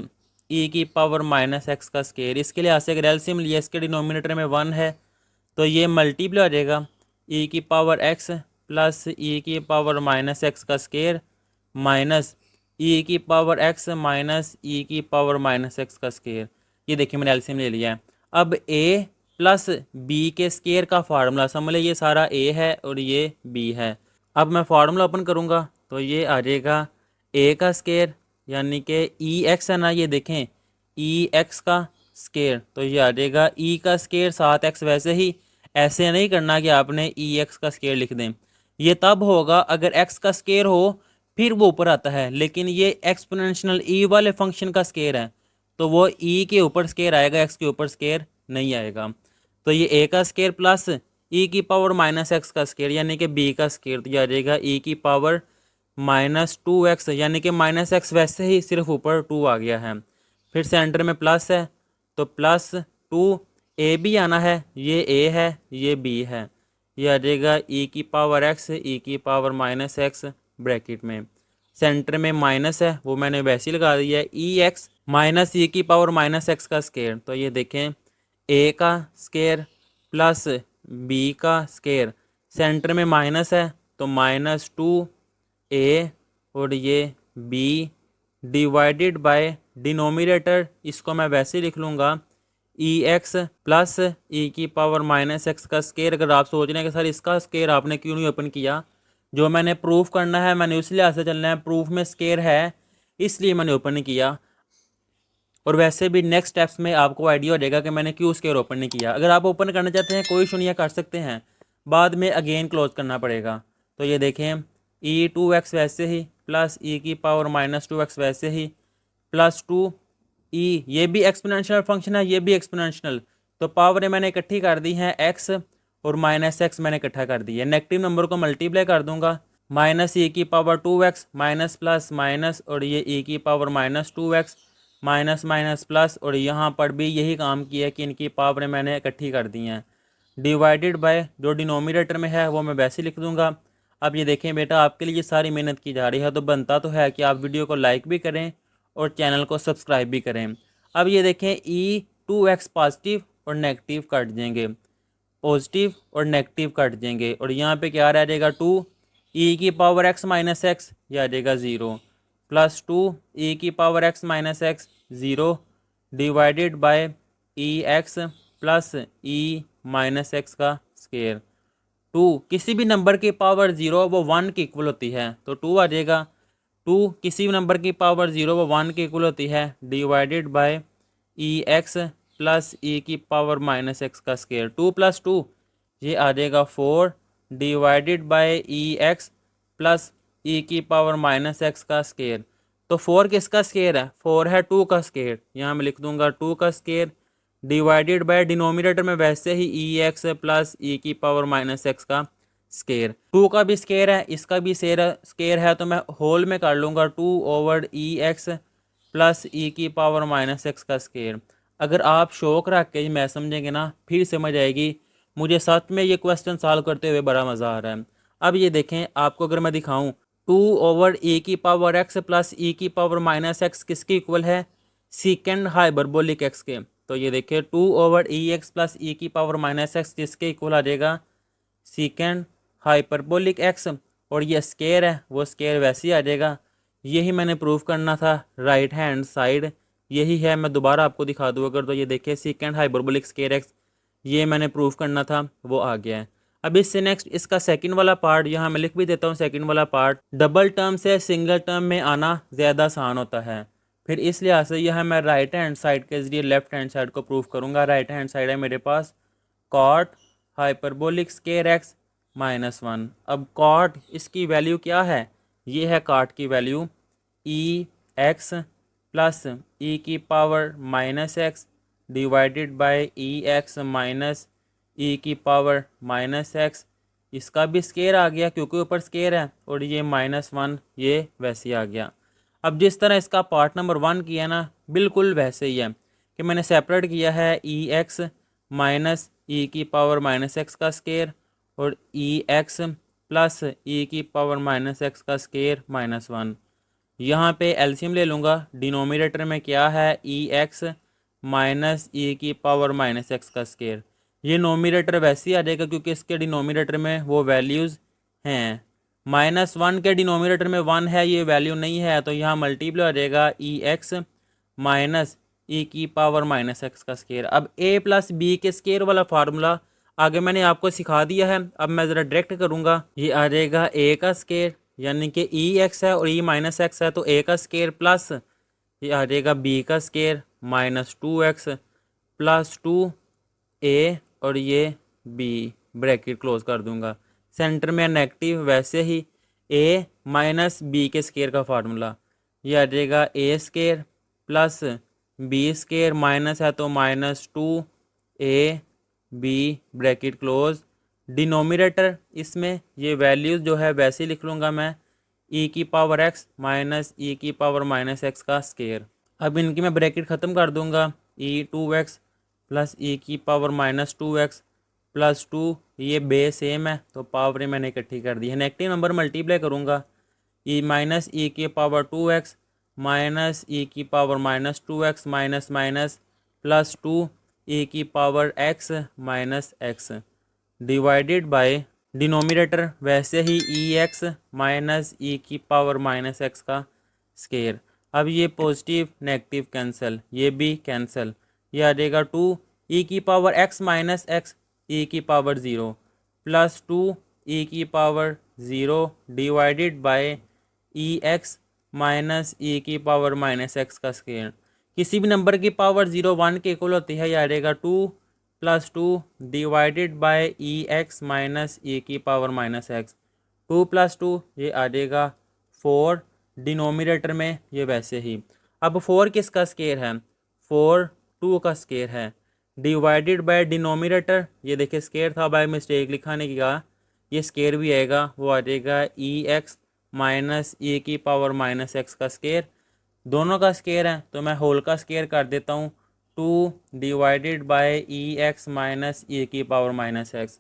ई की पावर माइनस एक्स का स्केयर। इसके लिहाज से अगर एलसीएम लिया, इसके डिनोमिनेटर में 1 है तो ये मल्टीप्लाई हो जाएगा ई की पावर एक्स प्लस ई की पावर माइनस एक्स का स्केयर माइनस ई की पावर एक्स माइनस ई की पावर माइनस एक्स का स्केयर। ये देखिए मैंने एलसीएम ले लिया है। अब ए प्लस बी के स्केयर का फार्मूला समझ लीजिए, ये सारा ए है और ये बी है। अब मैं फार्मूला ओपन करूँगा तो ये आ जाएगा ए का स्केयर यानी कि ई एक्स है ना, ये देखें ई एक्स का स्केयर, तो ये आ जाएगा ई का स्केयर 7x। वैसे ही ऐसे नहीं करना कि आपने ई एक्स का स्केयर लिख दें, ये तब होगा अगर x का स्केयर हो फिर वो ऊपर आता है, लेकिन ये एक्सपोनेंशियल ई वाले फंक्शन का स्केयर है तो वो ई के ऊपर स्केयर आएगा, x के ऊपर स्केयर नहीं आएगा। तो ये ए का स्केयर प्लस ई की पावर माइनस एक्स का स्केयर यानी कि बी का स्केयर, तो ये आ जाएगा ई की पावर -2x यानी कि माइनस एक्स वैसे ही सिर्फ ऊपर 2 आ गया है। फिर सेंटर में प्लस है तो +2 ए भी आना है, ये ए है ये बी है, ये आ जाएगा ई की पावर एक्स ई की पावर माइनस एक्स ब्रैकेट में। सेंटर में माइनस है वो मैंने वैसे ही लगा दिया है, ई एक्स माइनस ई की पावर माइनस एक्स का स्केयर। तो ये देखें ए का स्केयर प्लस बी का स्केयर, सेंटर में माइनस है तो -2 ए और ये बी डिवाइडेड बाय डिनोमिनेटर, इसको मैं वैसे ही लिख लूँगा ई एक्स प्लस ई की पावर माइनस एक्स का स्केयर। अगर आप सोच रहे हैं कि सर इसका स्केयर आपने क्यों नहीं ओपन किया, जो मैंने प्रूफ करना है मैंने उस लिहाज से चलना है, प्रूफ में स्केयर है इसलिए मैंने ओपन नहीं किया। और वैसे भी नेक्स्ट स्टेप्स में आपको आइडिया हो जाएगा कि मैंने क्यों स्केयर ओपन नहीं किया। अगर आप ओपन करना चाहते हैं कोई इशू नहीं है, कर सकते हैं, बाद में अगेन क्लोज करना पड़ेगा। तो ये देखें e2x वैसे ही प्लस e की पावर -2x वैसे ही प्लस 2e, ये भी एक्सपोनेंशियल फंक्शन है, ये भी एक्सपोनेंशियल। तो पावर मैंने इकट्ठी कर दी है x और -x मैंने इकट्ठा कर दी है। नेगेटिव नंबर को मल्टीप्लाई कर दूंगा, माइनस e की power 2x minus plus minus और ये e की power -2x minus minus plus, और यहाँ पर भी यही काम किया कि इनकी पावर मैंने इकट्ठी कर दी हैं। डिवाइडेड बाय जो डिनोमिनेटर में है वो मैं वैसे लिख दूंगा। अब ये देखें बेटा, आपके लिए सारी मेहनत की जा रही है तो बनता तो है कि आप वीडियो को लाइक भी करें और चैनल को सब्सक्राइब भी करें। अब ये देखें e2x पॉजिटिव और नेगेटिव कट देंगे, पॉजिटिव और नेगेटिव कट देंगे, और यहाँ पे क्या रह जाएगा 2 e की पावर x माइनस एक्स, यह आ जाएगा 0 प्लस 2 e की power x minus x 0 divided by e x plus e minus x का स्केयर। 2 किसी भी नंबर की पावर 0 वो 1 की इक्वल होती है, तो 2 आ जाएगा। 2 किसी भी नंबर की पावर 0 वो 1 की इक्वल होती है, divided by e x plus e की पावर माइनस एक्स का स्केयर। 2 प्लस 2 ये आ जाएगा 4 divided by e x plus e की पावर माइनस एक्स का स्केयर। तो 4 किसका स्केयर है? 4 है 2 का स्केयर, यहाँ मैं लिख दूंगा 2 का स्केयर डिवाइडेड बाय डिनोमिनेटर में वैसे ही ई एक्स प्लस ई की पावर माइनस एक्स का स्केयर। 2 का भी स्केयर है, इसका भी स्केयर है, तो मैं होल में कर लूँगा 2 ओवर ई एक्स प्लस ई की पावर माइनस एक्स का स्केयर। अगर आप शौक रख के मैं समझेंगे ना, फिर समझ आएगी। मुझे सच में ये क्वेश्चन सॉल्व करते हुए बड़ा मज़ा आ रहा है। अब ये देखें, आपको अगर मैं दिखाऊं 2 ओवर ई की पावर एक्स प्लस ई की पावर माइनस एक्स किसके इक्वल है? सीकेंड हाइपरबोलिक एक्स के। तो ये देखिए 2 ओवर ई एक्स प्लस ई की पावर माइनस एक्स किसके इक्वल आ जाएगा? सीकेंड हाइपरबोलिक एक्स, और ये स्केयर है वो स्केयर वैसे ही आ जाएगा। यही मैंने प्रूव करना था, राइट हैंड साइड यही है। मैं दोबारा आपको दिखा दूँ अगर, तो ये देखिए सीकेंड हाइपरबोलिक स्केयर एक्स, ये मैंने प्रूव करना था, वो आ गया है। अब इससे नेक्स्ट इसका सेकंड वाला पार्ट यहाँ मैं लिख भी देता हूँ। सेकंड वाला पार्ट, डबल टर्म से सिंगल टर्म में आना ज़्यादा आसान होता है, फिर इस लिहाज से यह मैं राइट हैंड साइड के जरिए लेफ्ट हैंड साइड को प्रूव करूँगा। राइट हैंड साइड है मेरे पास कॉट हाइपरबोलिक स्केयर एक्स -1। अब कॉट इसकी वैल्यू क्या है? ये है कॉट की value e x plus e की power minus x divided by e x minus ई की पावर माइनस एक्स। इसका भी स्केयर आ गया क्योंकि ऊपर स्केयर है, और ये -1 ये वैसे ही आ गया। अब जिस तरह इसका पार्ट नंबर 1 किया ना, बिल्कुल वैसे ही है कि मैंने सेपरेट किया है ई एक्स माइनस ई की पावर माइनस एक्स का स्केयर और ई एक्स प्लस ई की पावर माइनस एक्स का स्केयर -1। यहाँ पे एलसीएम ले लूँगा, डिनोमिनेटर में क्या है? ई एक्स माइनस ई की पावर माइनस एक्स का स्केयर। ये नोमिनेटर वैसे ही आ जाएगा क्योंकि इसके डिनोमिनेटर में वो वैल्यूज़ हैं। -1 के डिनोमिनेटर में 1 है, ये वैल्यू नहीं है, तो यहाँ मल्टीप्लाई हो जाएगा ई एक्स माइनस ई की पावर माइनस एक्स का स्केयर। अब ए प्लस बी के स्केयर वाला फार्मूला आगे मैंने आपको सिखा दिया है, अब मैं ज़रा डायरेक्ट करूँगा। ये आ जाएगा ए का स्केयर, यानी कि ई एक्स है और ई माइनस एक्स है, तो ए का स्केयर प्लस ये आ जाएगा बी का स्केयर -2x प्लस 2a और ये बी, ब्रैकेट क्लोज कर दूंगा। सेंटर में नेगेटिव, वैसे ही a माइनस बी के स्केयर का फार्मूला ये आ जाएगा a square plus b square, minus है तो -2a b bracket close. Denominator इसमें ये वैल्यूज़ जो है वैसे ही लिख लूँगा मैं, ई की पावर एक्स माइनस ई की पावर माइनस एक्स का स्केयर। अब इनकी मैं ब्रैकेट ख़त्म कर दूंगा, e2x प्लस ई की पावर -2x प्लस 2, ये बेस सेम है तो पावर मैंने इकट्ठी कर दी है। नेगेटिव नंबर मल्टीप्लाई करूँगा, ई माइनस ई की पावर 2x माइनस ई की power -2x minus minus plus 2 e की power x minus x divided by denominator वैसे ही ई एक्स माइनस ई की पावर माइनस एक्स का स्केयर। अब ये पॉजिटिव नेगेटिव कैंसिल, ये भी कैंसिल, ये आ जाएगा 2 ई की power x minus x e की पावर 0 प्लस 2 ई की power 0 divided by e x minus ई की पावर माइनस एक्स का स्केयर। किसी भी नंबर की पावर 0 1 के इक्वल होती है, ये आ जाएगा 2 plus 2 divided by e x minus ई की पावर माइनस एक्स। 2 + 2 ये आ जाएगा 4, डिनोमिनेटर में ये वैसे ही। अब 4 किसका स्केयर है? 4 2 का स्केयर है। डिवाइडेड बाय डिनोमिनेटर, ये देखिए स्केयर था, बाय मिस्टेक लिखा नहीं गया, ये स्केयर भी आएगा, वो आ जाएगा ई एक्स माइनस ई की पावर माइनस एक्स का स्केयर। दोनों का स्केयर है तो मैं होल का स्केयर कर देता हूँ, 2 divided by e x minus ई की पावर माइनस एक्स।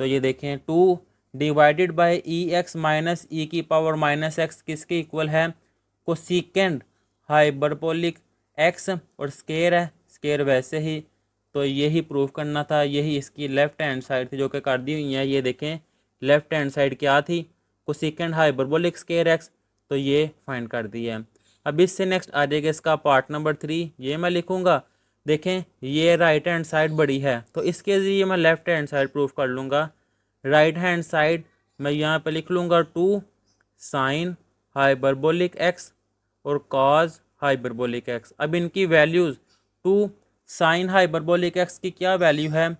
तो ये देखें 2 divided by e x minus ई की पावर माइनस एक्स किसके इक्वल है? कोसेकेंड हाइपरबोलिक एक्स, और स्केयर है, स्केयर वैसे ही। तो यही प्रूफ करना था, यही इसकी लेफ्ट हैंड साइड थी जो कि कर दी हुई है। ये देखें लेफ्ट हैंड साइड क्या थी? कोसेकेंड हाइपरबोलिक स्केयर एक्स, तो ये फाइंड कर दी है। अब इससे नेक्स्ट आ जाएगा इसका पार्ट नंबर 3, ये मैं लिखूंगा। देखें ये राइट हैंड साइड बड़ी है तो इसके ज़रिए मैं लेफ्ट हैंड साइड प्रूफ कर लूँगा। राइट हैंड साइड मैं यहाँ पे लिख लूँगा 2 साइन हाइपरबोलिक एक्स और कॉज हाइपरबोलिक एक्स। अब इनकी वैल्यूज़, 2 साइन हाइपरबोलिक एक्स की क्या वैल्यू है?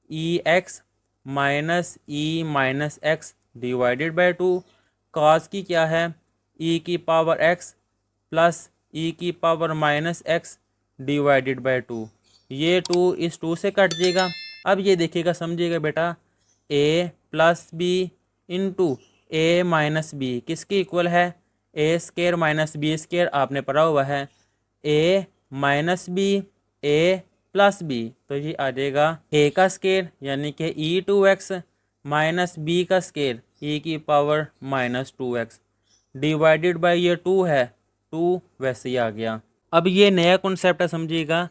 E x minus e minus x divided by 2। Cos की क्या है? ई की पावर एक्स प्लस ई की power minus x divided by 2। ये 2 इस 2 से कट जाएगा। अब ये देखिएगा, समझिएगा बेटा, ए प्लस बी इंटू ए माइनस बी किसके इक्वल है? ए स्केयर माइनस बी स्केयर, आपने पढ़ा हुआ है। ए माइनस बी ए प्लस बी, तो ये आ जाएगा ए का स्केयर यानी कि ई 2x माइनस बी का स्केयर ई की power minus 2x divided by ये 2 है, 2 वैसे ही आ गया। अब ये नया कॉन्सेप्ट है, समझिएगा।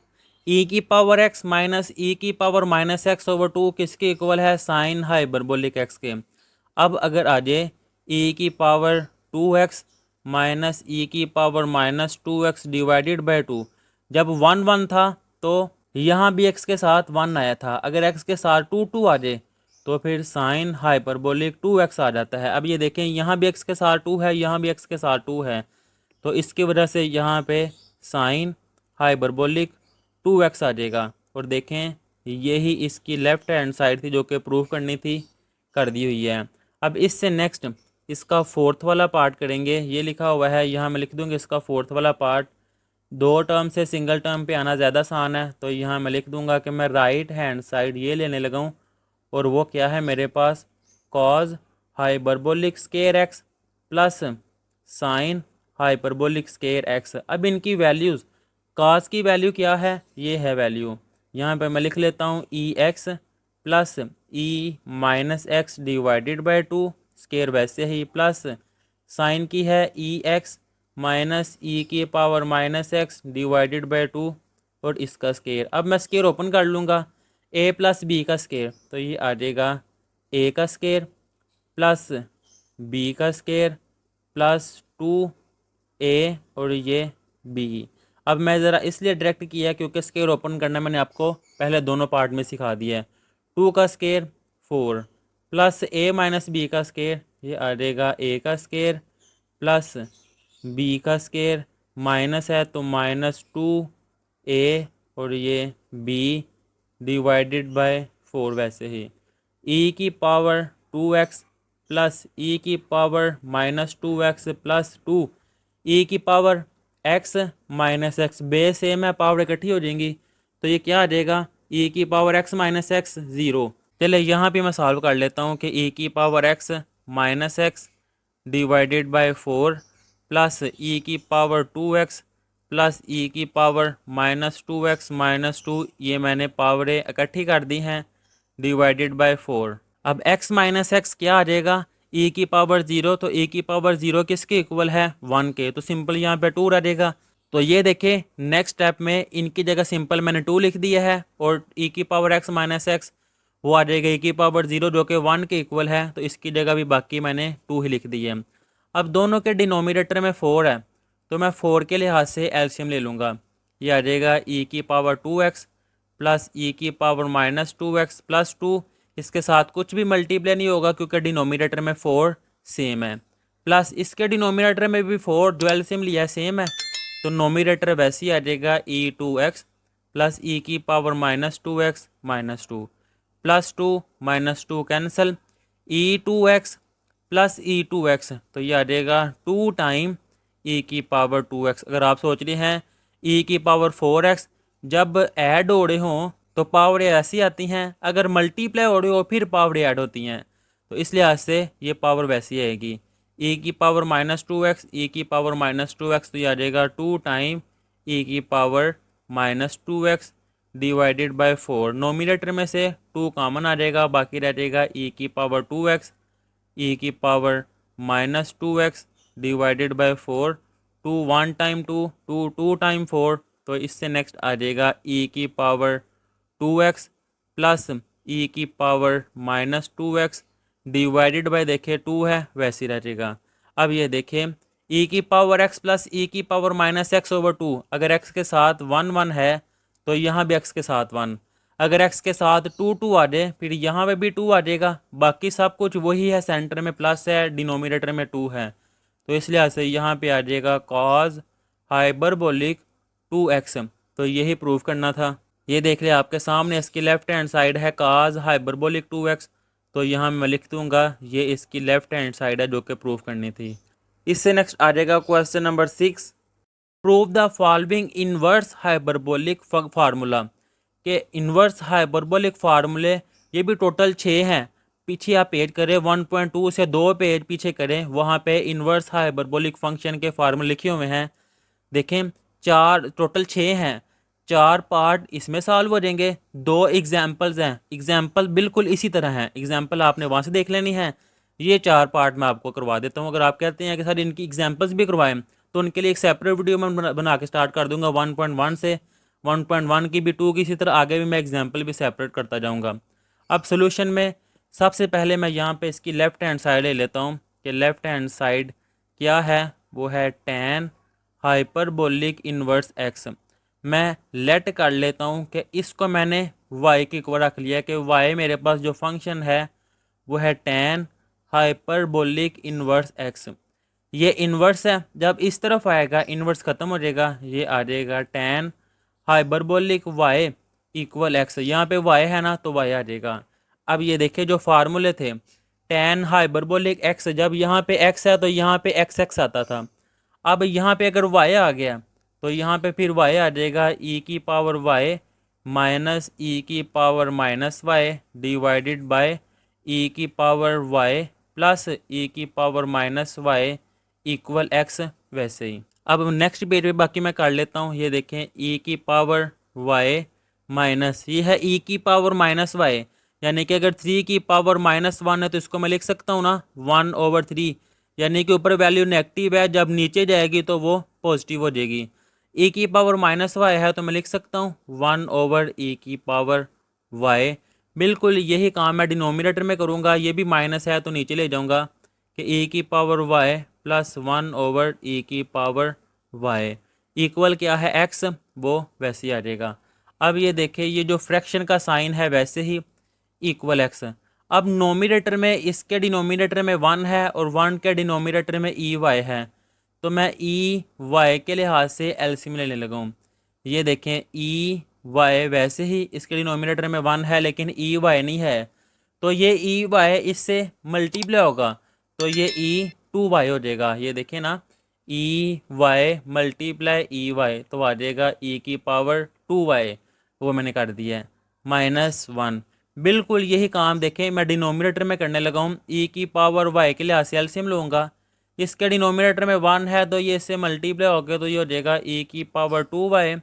ई की पावर एक्स माइनस ई की पावर माइनस एक्स ओवर 2 किसके इक्वल है? साइन हाइपरबोलिक एक्स के। अब अगर आ जाए ई की पावर 2x माइनस ई की power minus 2x divided by 2, जब 1 1 था तो यहाँ भी x के साथ 1 आया था। अगर x के साथ 2 2 आ जाए तो फिर साइन हाइपरबोलिक 2x आ जाता है। अब ये देखें यहाँ भी x के साथ 2 है, यहाँ भी x के साथ 2 है, तो इसकी वजह से यहाँ पे साइन हाइपरबोलिक 2x आ जाएगा। और देखें यही इसकी लेफ्ट हैंड साइड थी जो कि प्रूफ करनी थी, कर दी हुई है। अब इससे नेक्स्ट इसका फोर्थ वाला पार्ट करेंगे। ये लिखा हुआ है, यहाँ मैं लिख दूँगी इसका फोर्थ वाला पार्ट। 2 टर्म से सिंगल टर्म पे आना ज़्यादा आसान है, तो यहाँ मैं लिख दूँगा कि मैं राइट हैंड साइड ये लेने लगा हूँ, और वो क्या है मेरे पास? Cos hyperbolic square x plus sine hyperbolic square x. अब इनकी वैल्यूज़, कॉस की वैल्यू क्या है? ये है वैल्यू, यहाँ पे मैं लिख लेता हूँ e x plus e minus x divided by 2 square वैसे ही, प्लस साइन की है ई एक्स माइनस ई की power minus x divided by 2 और इसका स्केयर। अब मैं स्केयर ओपन कर लूँगा, ए प्लस बी का स्केयर, तो ये आ जाएगा ए का स्केयर प्लस बी का स्केयर प्लस 2a और ये b। अब मैं ज़रा इसलिए डायरेक्ट किया क्योंकि स्केयर ओपन करना मैंने आपको पहले दोनों पार्ट में सिखा दिया है। 2 का square 4 plus a minus B का स्केयर, ये आ जाएगा a का स्केयर प्लस b का स्केयर, माइनस है तो माइनस 2a और ये b डिवाइडेड बाय 4 वैसे ही। e की पावर 2x प्लस ई की power minus 2x plus 2 e की power x minus x, base same है, पावर इकट्ठी हो जाएंगी, तो ये क्या आ जाएगा? ई की पावर x माइनस एक्स 0। चले यहाँ पे मैं सॉल्व कर लेता हूँ कि ई की power x minus x divided by 4 plus e की पावर 2x प्लस ई की पावर माइनस 2x माइनस 2, ये मैंने पावरें इकट्ठी कर दी हैं, डिवाइडेड बाय 4। अब x माइनस एक्स क्या आ जाएगा? e की पावर 0, तो e की पावर 0 किसके इक्वल है? 1 के, तो सिंपल यहाँ पे 2 रह जाएगा। तो ये देखें नेक्स्ट स्टेप में इनकी जगह सिंपल मैंने 2 लिख दिया है, और e की पावर x माइनस एक्स वो आ जाएगा e की पावर 0 जो कि 1 के इक्वल है, तो इसकी जगह भी बाकी मैंने 2 ही लिख दी है। अब दोनों के डिनोमिनेटर में 4 है, तो मैं 4 के लिहाज से एल्शियम ले लूँगा। ये आ जाएगा e की पावर 2x प्लस ई की पावर माइनस 2x प्लस 2, इसके साथ कुछ भी मल्टीप्लाई नहीं होगा क्योंकि डिनोमिनेटर में 4 सेम है, प्लस इसके डिनोमिनेटर में भी 4 जो एलसीएम लिया है सेम है, तो नोमिनेटर वैसे ही आ जाएगा e2x प्लस ई की power minus 2x minus 2 plus 2 minus 2 cancel, e2x plus e2x, तो ये आ जाएगा 2 टाइम e⁻²x। अगर आप सोच रहे हैं e⁻4x जब ऐड हो रहे हों तो पावर ऐसी आती हैं, अगर मल्टीप्लाई हो रहे हो फिर पावर ऐड होती हैं, तो इस लिहाज से ये पावर वैसी आएगी e⁻²x e⁻²x, तो ये आ जाएगा 2 time e⁻²x divided by 4। Nominator में से 2 कॉमन आ जाएगा, बाकी रह जाएगा e⁻²x e⁻²x divided by 4। 2 1 time 2 2 2 time 4, तो इससे नेक्स्ट आ जाएगा e⁻²x plus e⁻²x divided by देखिए 2 है वैसे रह जाएगा। अब ये देखिए e⁻x प्लस e⁻−x/2, अगर x के साथ 1 1 है तो यहाँ भी x के साथ 1, अगर x के साथ 2 2 आ जाए फिर यहाँ पे भी 2 आ जाएगा, बाकी सब कुछ वही है, सेंटर में प्लस है, डिनोमिनेटर में 2 है, तो इस लिहाज से यहाँ पे आ जाएगा कॉज हाइपरबोलिक 2x। तो यही प्रूव करना था। ये देख लिया आपके सामने, इसकी लेफ्ट हैंड साइड है काज हाइपरबोलिक 2x, तो यहाँ मैं लिख दूंगा ये इसकी लेफ्ट हैंड साइड है जो कि प्रूव करनी थी। इससे नेक्स्ट आ जाएगा question number 6, prove the following inverse hyperbolic formula. के इनवर्स हाइपरबोलिक फार्मूले ये भी टोटल 6 हैं। पीछे आप पेज करें 1.2 से 2 पेज पीछे करें, वहाँ पे इनवर्स हाइपरबोलिक फंक्शन के फार्मूले लिखे हुए हैं। देखें 4 टोटल 6 हैं, 4 पार्ट इसमें सॉल्व हो जाएंगे, 2 एग्जाम्पल्स हैं, एग्जाम्पल बिल्कुल इसी तरह हैं, एग्जाम्पल आपने वहाँ से देख लेनी है। ये 4 पार्ट मैं आपको करवा देता हूँ। अगर आप कहते हैं कि सर इनकी एग्जाम्पल्स भी करवाएं तो उनके लिए एक सेपरेट वीडियो मैं बना के स्टार्ट कर दूंगा 1.1 से, 1.1 की भी, 2 की, इसी तरह आगे भी मैं एग्जाम्पल भी सेपरेट करता जाऊँगा। अब सोल्यूशन में सबसे पहले मैं यहाँ पे इसकी लेफ़्ट हैंड साइड ले लेता हूँ कि लेफ़्ट हैंड साइड क्या है, वो है tan हाइपरबोलिक इनवर्स x। मैं लेट कर लेता हूँ कि इसको मैंने y के इक्वल रख लिया कि y मेरे पास जो फंक्शन है वो है tan हाइपरबोलिक इनवर्स x। ये इन्वर्स है, जब इस तरफ आएगा इन्वर्स ख़त्म हो जाएगा, ये आ जाएगा tan hyperbolic y equal x। यहाँ पे y है ना तो y आ जाएगा। अब ये देखिए जो फार्मूले थे tan हाइपरबोलिक x, जब यहाँ पे x है तो यहाँ पे x आता था। अब यहाँ पे अगर y आ गया तो यहाँ पे फिर y आ जाएगा e⁻y minus e⁻−y divided by e⁻y plus e⁻−y equal x वैसे ही। अब नेक्स्ट पेज पे बाकी मैं कर लेता हूँ। ये देखें e⁻y माइनस, ये है e⁻−y, यानी कि अगर 3⁻−1 है तो इसको मैं लिख सकता हूँ ना 1/3, यानी कि ऊपर वैल्यू नेगेटिव है, जब नीचे जाएगी तो वो पॉजिटिव हो जाएगी। e⁻−y है तो मैं लिख सकता हूँ 1/e⁻y। बिल्कुल यही काम मैं डिनोमिनेटर में करूँगा, ये भी माइनस है तो नीचे ले जाऊँगा कि e⁻y प्लस 1/e⁻y इक्वल क्या है x, वो वैसे ही आ जाएगा। अब ये देखें ये जो फ्रैक्शन का साइन है वैसे ही इक्वल x। अब नोमिनेटर में, इसके डिनोमिनेटर में 1 है और 1 के डिनोमिनेटर में y है, तो मैं y के लिहाज से एलसीएम लेने लगा हूँ। ये देखें y वैसे ही इसके डिनोमिनेटर में 1 है लेकिन y नहीं है, तो ये y इससे मल्टीप्लाई होगा तो ये e2y हो जाएगा। ये देखें ना y मल्टीप्लाई y, तो आ जाएगा e⁻2y, वो मैंने कर दिया है -1। बिल्कुल यही काम देखें मैं डिनोमिनेटर में करने लगा हूँ। e⁻y के लिहाज से एलसीएम लूँगा, इसके डिनोमिनेटर में 1 है तो ये इससे मल्टीप्लाई हो गया तो ये हो जाएगा e⁻2y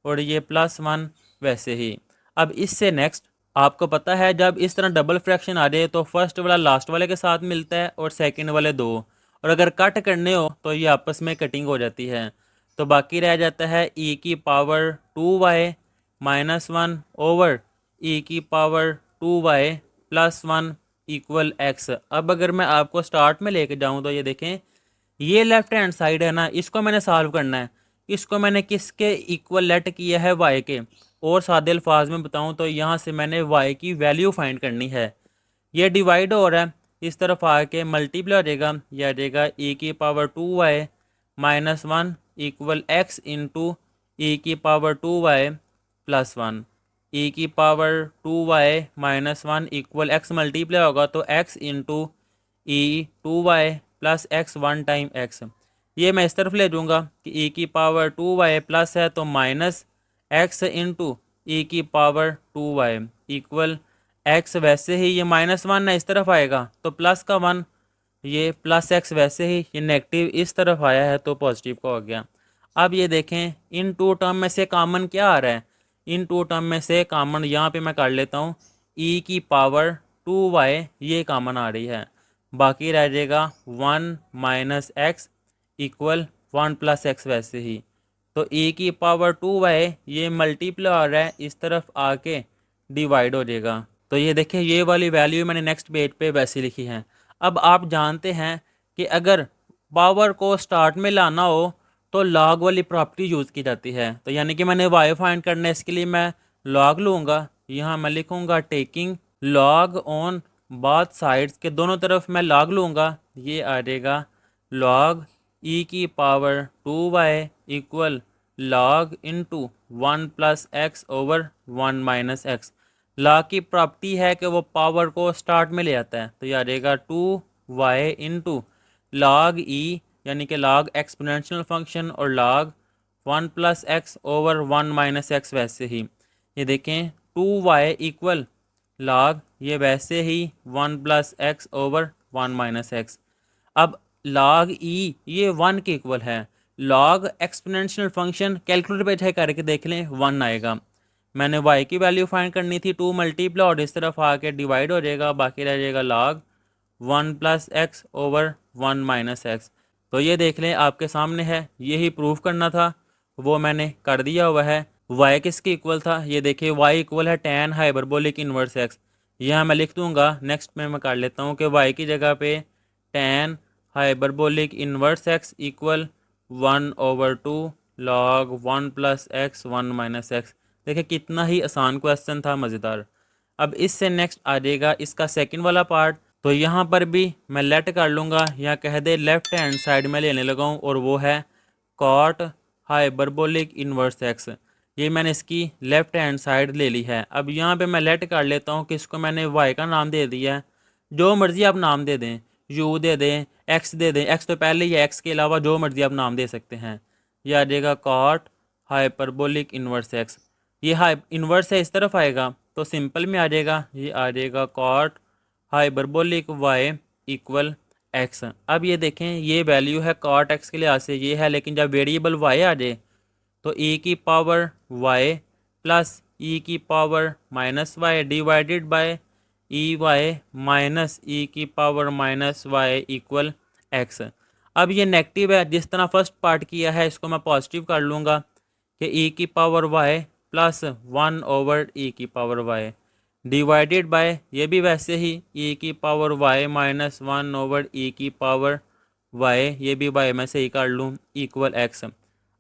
और ये +1 वैसे ही। अब इससे नेक्स्ट आपको पता है जब इस तरह डबल फ्रैक्शन आ जाए तो फर्स्ट वाला लास्ट वाले के साथ मिलता है और सेकंड वाले 2, और अगर कट करने हो तो ये आपस में कटिंग हो जाती है, तो बाकी रह जाता है e⁻2y -1 over e⁻2y +1 equal x। अब अगर मैं आपको स्टार्ट में लेके जाऊं तो ये देखें ये लेफ्ट हैंड साइड है ना, इसको मैंने सॉल्व करना है। इसको मैंने किसके इक्वल लेट किया है, y के, और सादे अल्फाज में बताऊं तो यहाँ से मैंने y की वैल्यू फाइंड करनी है। ये डिवाइड हो रहा है, इस तरफ आके मल्टीप्लाई हो जाएगा, यह आ जाएगा e⁻2y -1 equal x into e⁻2y +1। e⁻2y -1 equal x multiply होगा तो x into 2y plus x 1 time x. ये मैं इस तरफ ले जाऊँगा कि e की पावर 2y प्लस है तो माइनस एक्स इंटू ई की पावर 2y इक्वल एक्स। वैसे ही ये -1 है इस तरफ आएगा तो प्लस का 1, ये प्लस एक्स वैसे ही ये नेगेटिव इस तरफ आया है तो पॉजिटिव का हो गया। अब ये देखें इन टू टर्म में से कॉमन क्या आ रहा है, इन टू टर्म में से कॉमन यहाँ पे मैं कर लेता हूँ e की पावर 2y ये कॉमन आ रही है, बाकी रह जाएगा 1 minus x equal 1 plus x वैसे ही। तो e की पावर 2y ये मल्टीप्लाई हो रहा है इस तरफ आके डिवाइड हो जाएगा। तो ये देखिए ये वाली वैल्यू मैंने नेक्स्ट पेज पे वैसे लिखी है। अब आप जानते हैं कि अगर पावर को स्टार्ट में लाना हो तो लॉग वाली प्रॉपर्टी यूज़ की जाती है। तो यानी कि मैंने वाई फाइंड करना है, इसके लिए मैं लॉग लूँगा। यहाँ मैं लिखूँगा taking log on both sides के दोनों तरफ मैं लॉग लूँगा। ये आ जाएगा लॉग e की power 2y equal log into 1 plus x over 1 minus x. Log की प्रॉपर्टी है कि वो पावर को स्टार्ट में ले आता है, तो ये आ जाएगा 2y इंटू लॉग ई यानी कि लॉग एक्सपोनेंशियल फंक्शन और log 1 plus x over 1 minus x. वैसे ही ये देखें 2y इक्वल लॉग ये वैसे ही 1 plus x over 1 minus x. अब लॉग ई ये 1 के इक्वल है। लॉग एक्सपोनेंशियल फंक्शन कैलकुलेटर पे चाहे करके देख लें 1 आएगा। मैंने y की वैल्यू फाइंड करनी थी, 2 मल्टीप्लाई और इस तरफ आके डिवाइड हो जाएगा, बाकी रह जाएगा log 1 plus x over 1 minus x. तो ये देख लें आपके सामने है, यही प्रूफ करना था वो मैंने कर दिया हुआ है। y किसके इक्वल था, ये देखिए y इक्वल है tan हाइपरबोलिक इन्वर्स x। यह मैं लिख दूंगा, नेक्स्ट में मैं कर लेता हूँ कि y की जगह पे tan hyperbolic inverse x equal 1/2 log 1 plus x 1 minus x. देखिए कितना ही आसान क्वेश्चन था, मज़ेदार। अब इससे नेक्स्ट आ जाएगा इसका सेकंड वाला पार्ट। तो यहाँ पर भी मैं लेट कर लूँगा या कह दे लेफ्ट हैंड साइड में लेने लगा हूँ और वो है कॉट हाइपरबोलिक इन्वर्स एक्स। ये मैंने इसकी लेफ्ट हैंड साइड ले ली है। अब यहाँ पे मैं लेट कर लेता हूँ कि इसको मैंने वाई का नाम दे दिया है, जो मर्ज़ी आप नाम दे दें, यू दे दें, एक्स दे दें, एक्स तो पहले ही है, एक्स के अलावा जो मर्ज़ी आप नाम दे सकते हैं। यह आ जाएगा कॉट हाइपरबोलिक इन्वर्स एक्स। ये हाई इन्वर्स है इस तरफ आएगा तो सिंपल में आ जाएगा, ये आ जाएगा cot hyperbolic Y equal x. अब ये देखें ये वैल्यू है कॉट एक्स के लिहाज से ये है, लेकिन जब वेरिएबल वाई आ जाए तो e की पावर y प्लस ई की power minus y divided by e Y minus ई की power minus Y equal x. अब ये नेगेटिव है, जिस तरह फर्स्ट पार्ट किया है इसको मैं पॉजिटिव कर लूँगा कि e की पावर y प्लस 1/e की पावर y डिवाइडेड बाय ये भी वैसे ही e की पावर y माइनस 1/e की पावर y, ये भी y में से ही कर लूँ इक्वल एक्स।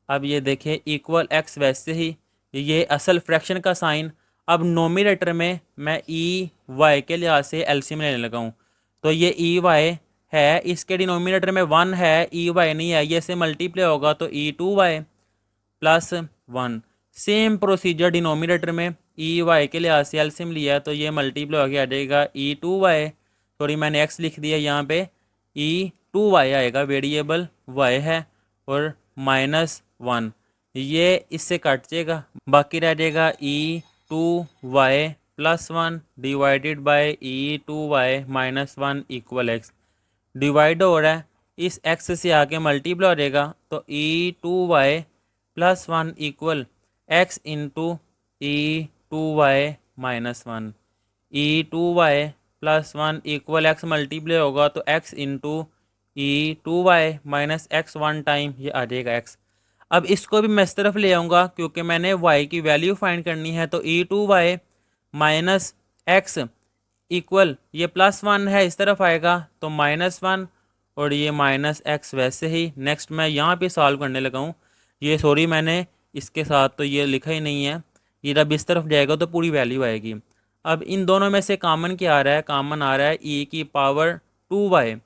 अब ये देखें इक्वल एक्स वैसे ही ये असल फ्रैक्शन का साइन। अब नोमिनेटर में मैं ई वाई के लिहाज से एलसीएम लेने लगा हूँ, तो ये ई वाई है, इसके डिनोमिनेटर में 1 है, ई वाई नहीं है, ये से मल्टीप्लाई होगा तो e2y plus 1। Same procedure denominator में ई वाई के लिहाज से एलसीएम लिया है तो ये मल्टीप्लाई होकर आ जाएगा e2y, सॉरी मैंने x लिख दिया यहाँ पे, e2y आएगा, वेरिएबल y है, और -1 ये इससे कट जाएगा, बाकी रह जाएगा e2y plus 1 divided by e2y minus 1 equal X. Divide हो रहा है, इस x से आके मल्टीप्लाई हो जाएगा तो e2y plus 1 equal x into e2y minus 1। e2y plus 1 equal x multiply होगा तो x into e2y minus x 1 time ये आ जाएगा x। अब इसको भी मैं इस तरफ ले आऊँगा क्योंकि मैंने y की वैल्यू फाइंड करनी है, तो e2y माइनस एक्स इक्वल ये प्लस 1 है इस तरफ आएगा तो -1 और ये माइनस एक्स। वैसे ही नेक्स्ट मैं यहाँ पे सॉल्व करने लगा हूँ, ये सॉरी मैंने इसके साथ तो ये लिखा ही नहीं है, ये जब इस तरफ जाएगा तो पूरी वैल्यू आएगी। अब इन दोनों में से कॉमन क्या आ रहा है, कॉमन आ रहा है e की पावर 2y,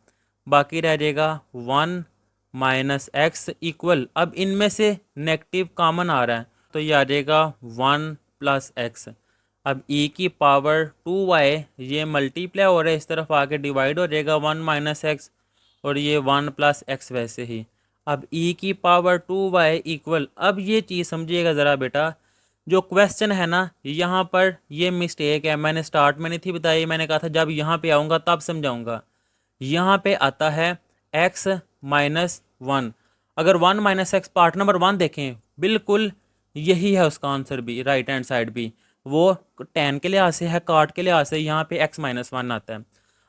बाकी रह जाएगा 1 माइनस एक्स इक्वल, अब इनमें से नेगेटिव कॉमन आ रहा है तो ये आ जाएगा 1 प्लस एक्स। अब e की पावर 2y ये मल्टीप्लाई हो रहा है, इस तरफ आके डिवाइड हो जाएगा 1 माइनस एक्स, और ये 1 प्लस एक्स वैसे ही। अब e की पावर 2y इक्वल, अब ये चीज़ समझिएगा ज़रा बेटा, जो क्वेश्चन है ना यहाँ पर ये मिस्टेक है, मैंने स्टार्ट में नहीं थी बताई, मैंने कहा था जब यहाँ पे आऊँगा तब समझाऊँगा। यहाँ पे आता है x माइनस वन, अगर 1 माइनस एक्स पार्ट नंबर 1 देखें बिल्कुल यही है उसका आंसर भी, राइट हैंड साइड भी वो टेन के लिहाज से है, काट के लिहाज से यहाँ पे x माइनस वन आता है।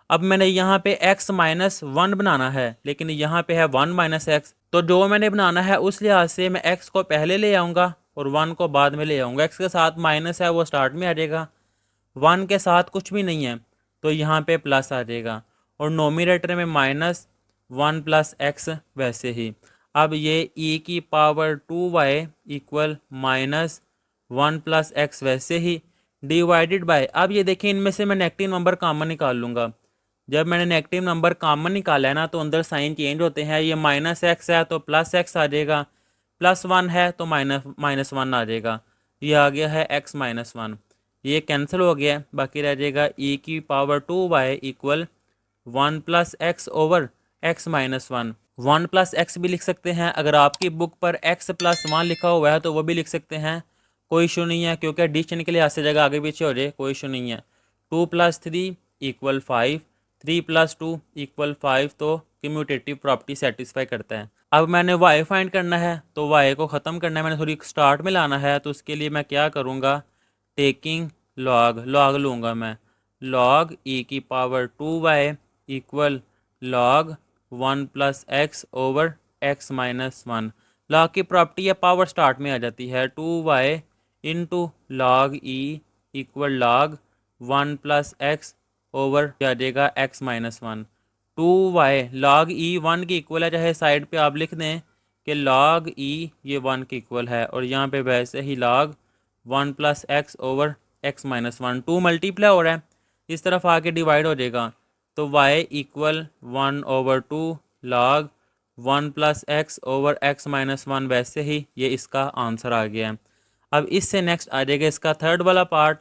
अब मैंने यहाँ पे x माइनस वन बनाना है, लेकिन यहाँ पे है 1 माइनस एक्स, तो जो मैंने बनाना है उस लिहाज से मैं x को पहले ले आऊँगा और 1 को बाद में ले आऊँगा। x के साथ माइनस है वो स्टार्ट में आ जाएगा, 1 के साथ कुछ भी नहीं है तो यहाँ पे प्लस आ जाएगा, और नोमिनेटर में माइनस 1 प्लस एक्स वैसे ही। अब ये e की power 2y equal minus 1 plus x वैसे ही डिवाइडेड बाय, अब ये देखें इनमें से मैं नेगेटिव नंबर कॉमन निकाल लूँगा। जब मैंने नेगेटिव नंबर कॉमन निकाला है ना तो अंदर साइन चेंज होते हैं, ये माइनस एक्स है तो प्लस एक्स आ जाएगा, प्लस वन है तो माइनस वन आ जाएगा, ये आ गया है एक्स माइनस वन, ये कैंसिल हो गया, बाकी रह जाएगा e की power 2y equal 1 plus x over x minus one. 1 plus x भी लिख सकते हैं, अगर आपकी बुक पर x प्लस वन लिखा हुआ है तो वो भी लिख सकते हैं, कोई इशू नहीं है, क्योंकि एडिशन के लिए आज से जगह आगे पीछे हो जाए कोई इशू नहीं है। 2 plus three equal 5, 3 plus two equal 5, तो कम्यूटेटिव प्रॉपर्टी सेटिस्फाई करता है। अब मैंने y फाइंड करना है तो y को ख़त्म करना है, मैंने थोड़ी स्टार्ट में लाना है, तो उसके लिए मैं क्या करूँगा, टेकिंग लॉग लूँगा मैं, लॉग e की power 2y equal log 1 plus x over x minus one. Log की प्रॉपर्टी या पावर स्टार्ट में आ जाती है, 2y into log e equal log 1 plus x over आ जाएगा x minus one. 2y log e 1 की इक्वल है, चाहे साइड पे आप लिख दें कि लॉग e ये 1 की इक्वल है, और यहाँ पे वैसे ही log 1 plus x over x minus one, 2 multiply हो रहा है, इस तरफ आके डिवाइड हो जाएगा, तो y equal 1 over 2 log 1 plus x over x minus one, वैसे ही ये इसका आंसर आ गया है। अब इससे नेक्स्ट आ जाएगा इसका थर्ड वाला पार्ट,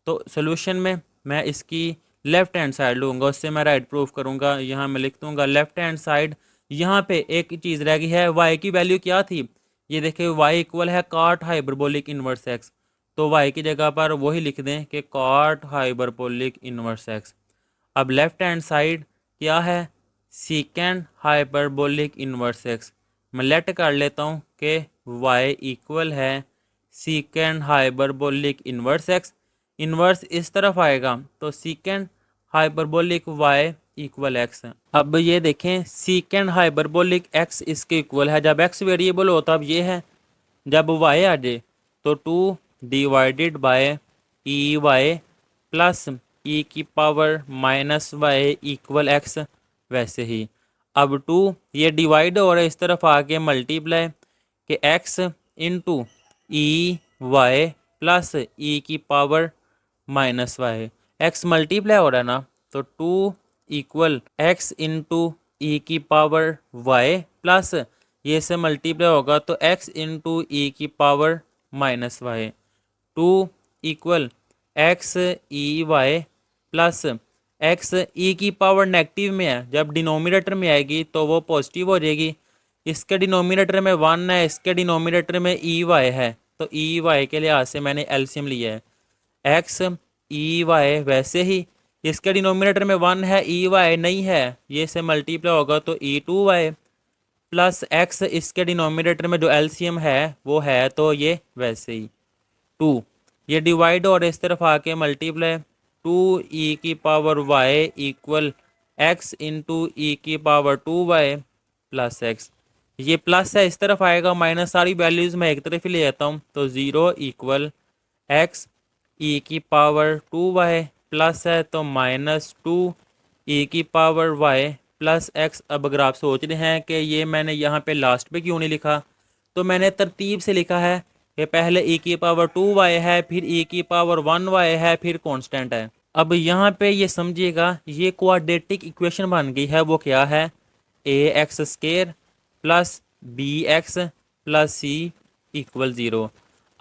तो सोल्यूशन में मैं इसकी लेफ्ट हैंड साइड लूँगा, उससे मैं राइट प्रूफ करूँगा। यहाँ मैं लिख दूँगा लेफ्ट हैंड साइड, यहाँ पे एक चीज़ रह गई है, y की वैल्यू क्या थी, ये देखिए y इक्वल है कॉट हाइपरबोलिक इनवर्स एक्स, तो y की जगह पर वही लिख दें कि कॉट हाइपरबोलिक इनवर्स एक्स। अब लेफ्ट हैंड साइड क्या है, सीकेंड हाइपरबोलिक इनवर्स एक्स, मैं लेट कर लेता हूँ कि y इक्वल है सीकेंड हाइपरबोलिक इनवर्स एक्स, इनवर्स इस तरफ आएगा तो सीकेंड हाइपरबोलिक y इक्वल एक्स। अब ये देखें सीकेंड हाइपरबोलिक x इसके इक्वल है, जब x वेरिएबल हो तब ये है, जब y आ जाए तो 2 divided by e y plus e की power minus Y equal x, वैसे ही। अब 2 ये डिवाइड हो रहा है, इस तरफ आके मल्टीप्लाई कि x into e y plus e की power minus y, x multiply हो रहा है ना, तो 2 इक्वल एक्स इंटू ई की पावर वाई प्लस ये से मल्टीप्लाई होगा तो x इंटू ई की power minus y, 2 equal x ई वाई प्लस एक्स ई की पावर नेगेटिव में है, जब डिनोमिनेटर में आएगी तो वो पॉजिटिव हो जाएगी, इसके डिनोमिनेटर में 1 है, इसके डिनोमिनेटर में ई वाई है, तो ई वाई के लिहाज से मैंने एलसीएम लिया है एक्स ई वाई, वैसे ही इसके डिनोमिनेटर में 1 है, ई वाई नहीं है, ये से मल्टीप्लाई होगा तो ई टू वाई प्लस एक्स, इसके डिनोमिनेटर में जो एलसीएम है वो है, तो ये वैसे ही 2 ये डिवाइड और इस तरफ आके मल्टीप्लाई, 2 ई की power y equal x into e की पावर 2 वाई प्लस एक्स, ये प्लस है इस तरफ आएगा, माइनस सारी वैल्यूज़ मैं एक तरफ ही ले जाता हूँ, तो 0 इक्वल एक्स ई की पावर 2 वाई प्लस है तो माइनस 2 ई की पावर वाई प्लस एक्स। अब अगर आप सोच रहे हैं कि ये मैंने यहाँ पे लास्ट पे क्यों नहीं लिखा, तो मैंने तरतीब से लिखा है कि पहले ई की पावर 2 वाई है, फिर ई की पावर 1 वाई है, फिर कांस्टेंट है। अब यहाँ पे ये समझिएगा ये क्वाड्रेटिक इक्वेशन बन गई है, वो क्या है, a x square plus b x plus c equal 0।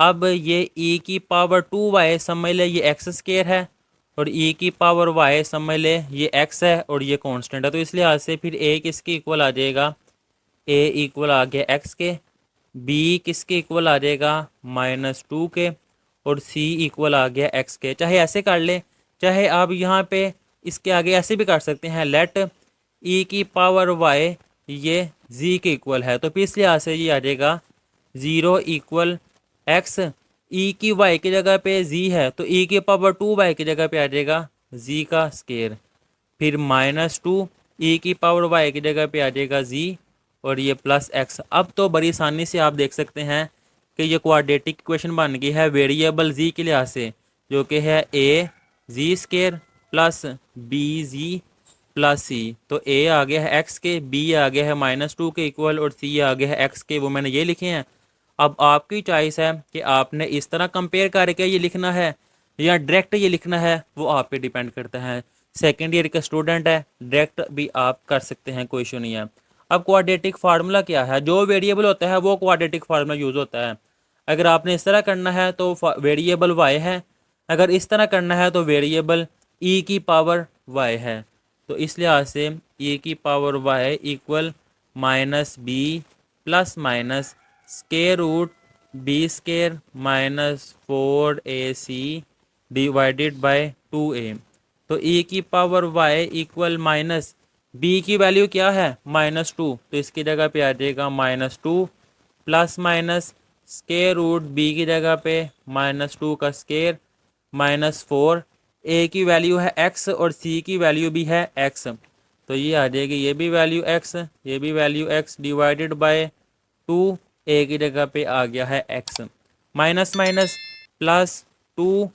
अब ये e की पावर 2y समझ ले ये एक्स स्केयर है, और e की पावर y समझ ले ये x है, और ये कांस्टेंट है। तो इस लिहाज से फिर a किसके इक्वल आ जाएगा, a इक्वल आ गया x के, b किसके इक्वल आ जाएगा -2 के, और c इक्वल आ गया x के। चाहे ऐसे कर ले, चाहे आप यहाँ पे इसके आगे ऐसे भी कर सकते हैं, लेट e की पावर y ये z के इक्वल है। तो फिर इस लिहाज से ये आ जाएगा 0 इक्वल x, e की y की जगह पे z है तो e की पावर 2y की जगह पे आ जाएगा z का स्केयर, फिर -2 e की पावर y की जगह पे आ जाएगा z, और ये प्लस x। अब तो बड़ी आसानी से आप देख सकते हैं कि ये क्वाड्रेटिक इक्वेशन बन गई है वेरिएबल z के लिहाज से, जो कि है a z square plus b z plus c। तो a आ गया है x के, b आ गया है -2 के इक्वल, और c आ गया है x के, वो मैंने ये लिखे हैं। अब आपकी चॉइस है कि आपने इस तरह कंपेयर करके ये लिखना है या डायरेक्ट ये लिखना है, वो आप पे डिपेंड करता है। सेकेंड ईयर का स्टूडेंट है, डायरेक्ट भी आप कर सकते हैं, कोई इशू नहीं है। अब क्वाड्रेटिक फार्मूला क्या है, जो वेरिएबल होता है वो क्वाड्रेटिक फार्मूला यूज़ होता है। अगर आपने इस तरह करना है तो वेरिएबल y है, अगर इस तरह करना है तो वेरिएबल e की पावर y है। तो इस लिहाज से e की power y equal -b plus minus square root B square -4ac divided by 2a। तो e की power y equal minus b की वैल्यू क्या है -2, तो इसकी जगह पे आ जाएगा -2 plus minus square root b की जगह पे -2 का स्केयर -4, a की वैल्यू है x और c की वैल्यू भी है x, तो ये आ जाएगी ये भी वैल्यू x, ये भी value x divided by 2, a की जगह पे आ गया है x, minus minus plus 2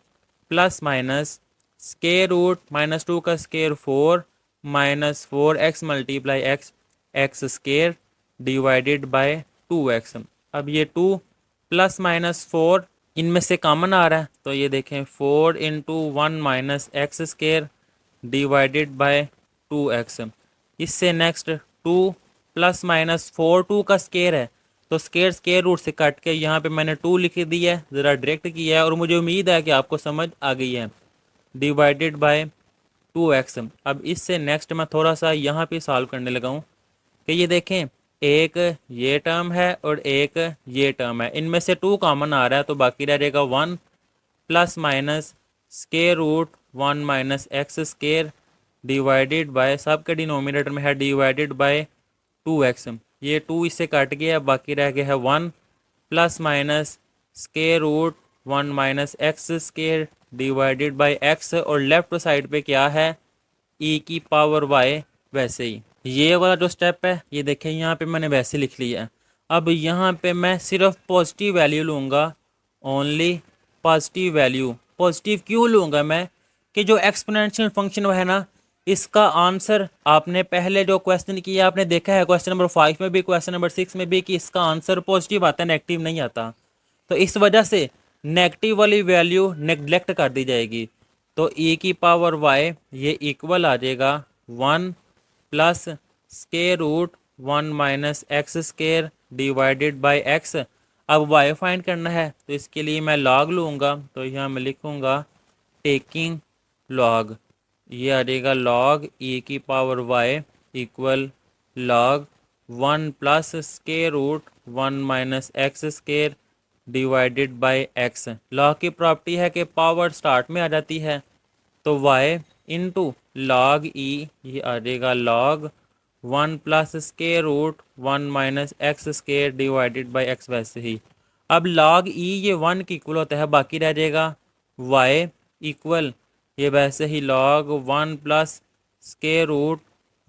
plus minus square root -2 का square 4 -4x multiply x square divided by 2x। अब ये 2 प्लस -4 इनमें से कॉमन आ रहा है, तो ये देखें 4 into 1 minus x square divided by 2x। इससे नेक्स्ट 2 प्लस माइनस 4 2 का स्केयर है, तो स्केयर स्केयर रूट से काट के यहाँ पे मैंने 2 लिख दिया है, ज़रा डायरेक्ट किया है, और मुझे उम्मीद है कि आपको समझ आ गई है, डिवाइडेड बाय 2x। अब इससे नेक्स्ट मैं थोड़ा सा यहाँ पे सॉल्व करने लगा हूँ कि ये देखें एक ये टर्म है और एक ये टर्म है, इनमें से 2 कॉमन आ रहा है, तो बाकी रह जाएगा 1 plus minus square root 1 minus x square divided by, सब के डिनोमिनेटर में है डिवाइडेड बाय 2x। ये 2 इससे कट गया, बाकी रह गया है 1 plus minus square root 1 minus x square divided by x, और लेफ्ट साइड पे क्या है e की पावर y। वैसे ही ये वाला जो स्टेप है ये देखें यहाँ पे मैंने वैसे लिख लिया है। अब यहाँ पे मैं सिर्फ पॉजिटिव वैल्यू लूँगा, ओनली पॉजिटिव वैल्यू। पॉजिटिव क्यों लूँगा मैं कि जो एक्सपोनेंशियल फंक्शन है ना, इसका आंसर आपने पहले जो क्वेश्चन किया आपने देखा है, क्वेश्चन नंबर 5 में भी क्वेश्चन नंबर 6 में भी, कि इसका आंसर पॉजिटिव आता है, नेगेटिव नहीं आता। तो इस वजह से नेगेटिव वाली वैल्यू नेग्लेक्ट कर दी जाएगी। तो e की पावर y ये इक्वल आ जाएगा 1 plus square root 1 minus x square divided by x। अब y फाइंड करना है, तो इसके लिए मैं लॉग लूँगा, तो यहाँ मैं लिखूँगा टेकिंग लॉग, ये आ जाएगा लॉग e की power y equal log 1 plus square root 1 minus x square divided by x। Log की प्रॉपर्टी है कि पावर स्टार्ट में आ जाती है, तो y इंटू लॉग e ये आ जाएगा log 1 plus square root 1 minus x square divided by x। वैसे ही अब लॉग e ये 1 के इक्वल होता है, बाकी रह जाएगा y इक्वल ये वैसे ही log 1 plus square root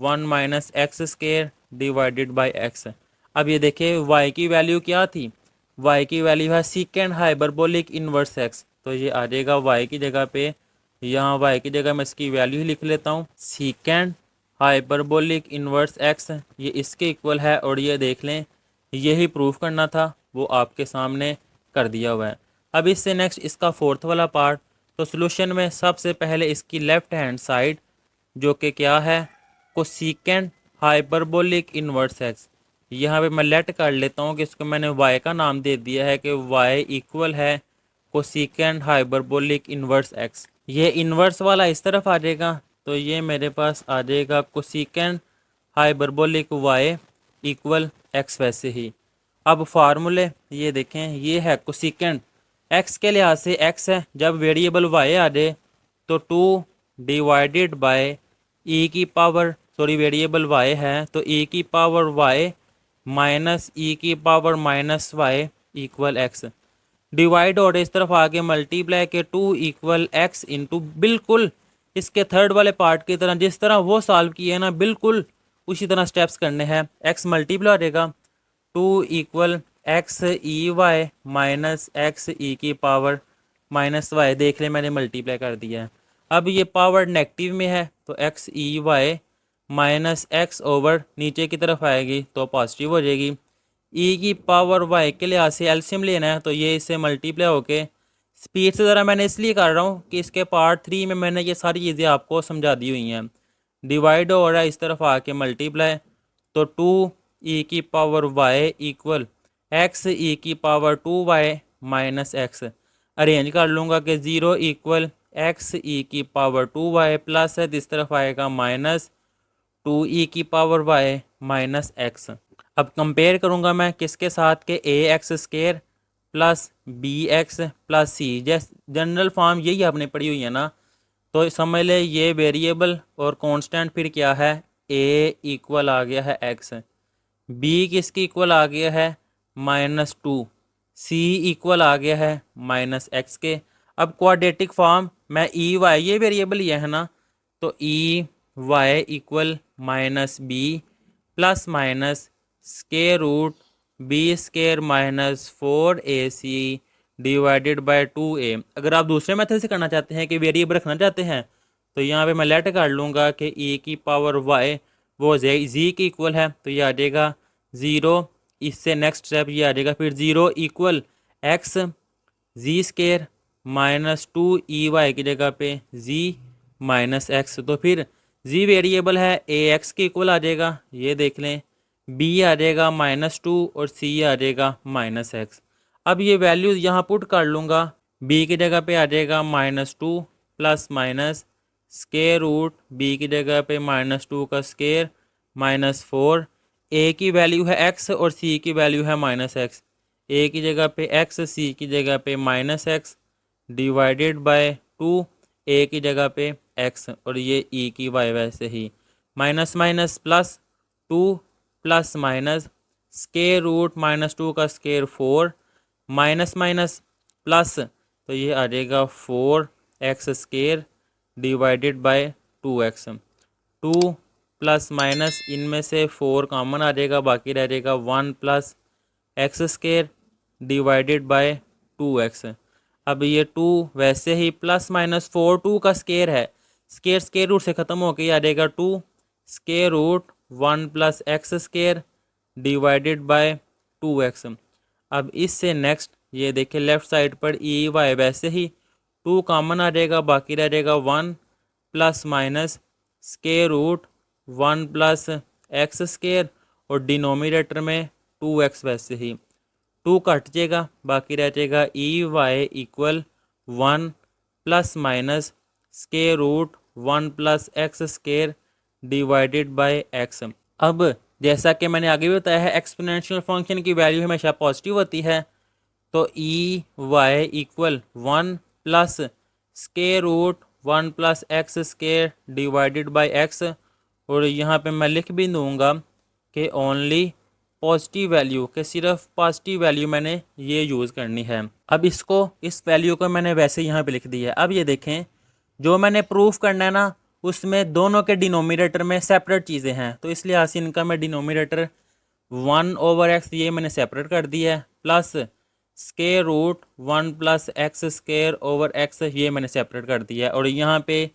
1 minus x square divided by x। अब ये देखिए y की वैल्यू क्या थी, y की वैल्यू है सीकेंड हाइपरबोलिक इनवर्स x, तो ये आ जाएगा y की जगह पे, यहाँ y की जगह मैं इसकी वैल्यू ही लिख लेता हूँ सीकेंड हाइपरबोलिक इनवर्स x, ये इसके इक्वल है। और ये देख लें यही प्रूफ करना था, वो आपके सामने कर दिया हुआ है। अब इससे नेक्स्ट इसका फोर्थ वाला पार्ट, तो सोल्यूशन में सबसे पहले इसकी लेफ्ट हैंड साइड जो कि क्या है कोसेकेंड हाइपरबोलिक इनवर्स x, यहाँ पे मैं लेट कर लेता हूँ कि इसको मैंने y का नाम दे दिया है कि y इक्वल है कोसिकेंड हाइपरबोलिक इन्वर्स x। ये इन्वर्स वाला इस तरफ आ जाएगा, तो ये मेरे पास आ जाएगा cosecant hyperbolic y equal x। वैसे ही अब फार्मूले ये देखें, ये है कोसिकेंड x के लिहाज से x है, जब वेरिएबल y आ जाए तो 2 डिवाइडेड बाय ई की पावर, सॉरी वेरिएबल y है तो e की पावर y माइनस ई की power minus Y equal X. Divide और इस तरफ आगे मल्टीप्लाई के 2 इक्वल एक्स इंटू, बिल्कुल इसके थर्ड वाले पार्ट की तरह जिस तरह वो सॉल्व किए हैं ना, बिल्कुल उसी तरह स्टेप्स करने हैं। एक्स मल्टीप्लाई हो जाएगा 2 equal x E Y minus x e की पावर माइनस वाई। देख ले मैंने मल्टीप्लाई कर दिया है। अब ये पावर नेगेटिव में है तो X E Y minus X over नीचे की तरफ आएगी तो पॉजिटिव हो जाएगी। ई की पावर वाई के लिहाज से एलसीएम लेना है तो ये इससे मल्टीप्लाई होके, स्पीड से ज़रा मैंने इसलिए कर रहा हूँ कि इसके पार्ट 3 में मैंने ये सारी चीज़ें आपको समझा दी हुई हैं। डिवाइड हो रहा है इस तरफ आके मल्टीप्लाई, तो 2 ई की power y equal x e की power 2 y minus x. Arrange कर लूँगा कि 0 इक्वल एक्स ई की पावर 2 वाई प्लस है, इस तरफ आएगा माइनस 2 ई की पावर वाई माइनस एक्स। अब कंपेयर करूँगा मैं किसके साथ के a x square plus b x plus c. जैस जनरल फॉर्म यही आपने पढ़ी हुई है ना, तो समझ ले ये वेरिएबल और कांस्टेंट फिर क्या है, ए इक्वल आ गया है एक्स, बी किसकी इक्वल आ गया है -2, सी इक्वल आ गया है माइनस एक्स के। अब क्वाड्रेटिक फॉर्म मैं ई वाई, ये वेरिएबल ये है ना, तो e y equal minus b plus minus square root B square minus 4ac divided by 2a। अगर आप दूसरे मेथड से करना चाहते हैं कि वेरिएबल रखना चाहते हैं तो यहाँ पे मैं लेट कर लूँगा कि e की पावर y वो जी की इक्वल है, तो ये आ जाएगा 0। इससे नेक्स्ट स्टेप ये आ जाएगा फिर 0 इक्वल एक्स जी स्केयर माइनस 2 की जगह पे जी माइनस एक्स। तो फिर जी वेरिएबल है ए एक्स के इक्वल आ जाएगा, ये देख लें, बी आ जाएगा -2 और सी आ जाएगा माइनस एक्स। अब ये वैल्यूज़ यहाँ पुट कर लूँगा, बी की जगह पे आ जाएगा -2 plus minus square root b की जगह पे -2 का स्केयर -4। ए की वैल्यू है एक्स और सी की वैल्यू है -एक्स। ए की जगह पे एक्स, सी की जगह पे -एक्स डिवाइडेड बाय 2, ए की जगह पे एक्स और ये ई की वाई। वैसे ही minus minus plus 2 plus minus square root -2 का स्केयर 4 माइनस माइनस प्लस, तो ये आ जाएगा 4x square divided by 2x। 2 plus minus इनमें से 4 कॉमन आ जाएगा, बाकी रह जाएगा 1 plus x square divided by 2x। अब ये 2 वैसे ही प्लस माइनस 4 2 का स्केयर है, स्केयर स्केयर रूट से ख़त्म होकर ये आ जाएगा 2 square root 1 plus x square divided by 2x। अब इससे नेक्स्ट ये देखिए लेफ़्ट साइड पर ई वाई, वैसे ही 2 कॉमन आ जाएगा, बाकी रह जाएगा 1 plus minus square root 1 plus x square और डिनोमिनेटर में 2x। वैसे ही 2 कट जाएगा, बाकी रह जाएगा e y equal 1 plus minus square root 1 plus x square divided by x. अब जैसा कि मैंने आगे भी बताया है, एक्सपोनेंशियल फंक्शन की वैल्यू हमेशा पॉजिटिव होती है, तो e y equal 1 plus square root 1 plus x square divided by x. और यहाँ पे मैं लिख भी दूँगा कि ओनली पॉजिटिव वैल्यू, के सिर्फ पॉजिटिव वैल्यू मैंने ये यूज़ करनी है। अब इसको, इस वैल्यू को मैंने वैसे यहाँ पे लिख दिया है। अब ये देखें, जो मैंने प्रूफ करना है ना, उसमें दोनों के डिनोमिनेटर में सेपरेट चीज़ें हैं, तो इसलिए आज इनका मैं डिनोमिनेटर 1/x ये मैंने सेपरेट कर दिया है, plus square root 1 plus x square over x ये मैंने सेपरेट कर दिया है। और यहाँ पे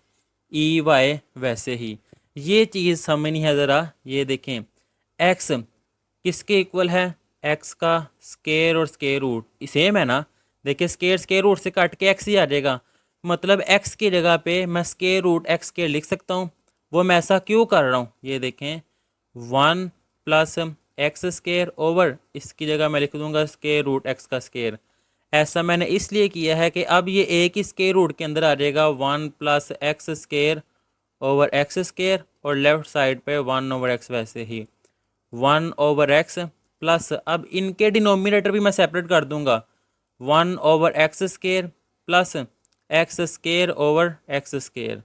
ई वाई वैसे ही, ये चीज़ समझनी है ज़रा। ये देखें एक्स किसके इक्वल है, एक्स का स्केयर और स्केयर रूट सेम है ना। देखिए स्केयर स्केयर रूट से काट के एक्स ही आ जाएगा, मतलब x की जगह पे मैं स्केयर रूट एक्स स्केयर लिख सकता हूँ। वो मैं ऐसा क्यों कर रहा हूँ, ये देखें 1 प्लस एक्स स्केयर ओवर इसकी जगह मैं लिख दूंगा स्केयर रूट एक्स का स्केयर। ऐसा मैंने इसलिए किया है कि अब ये एक ही स्केयर रूट के अंदर आ जाएगा 1 plus x square over x square और लेफ्ट साइड पे 1 ओवर एक्स वैसे ही 1 ओवर एक्स प्लस अब इनके डिनोमिनेटर भी मैं सेपरेट कर दूंगा 1 over x square plus x square over x square.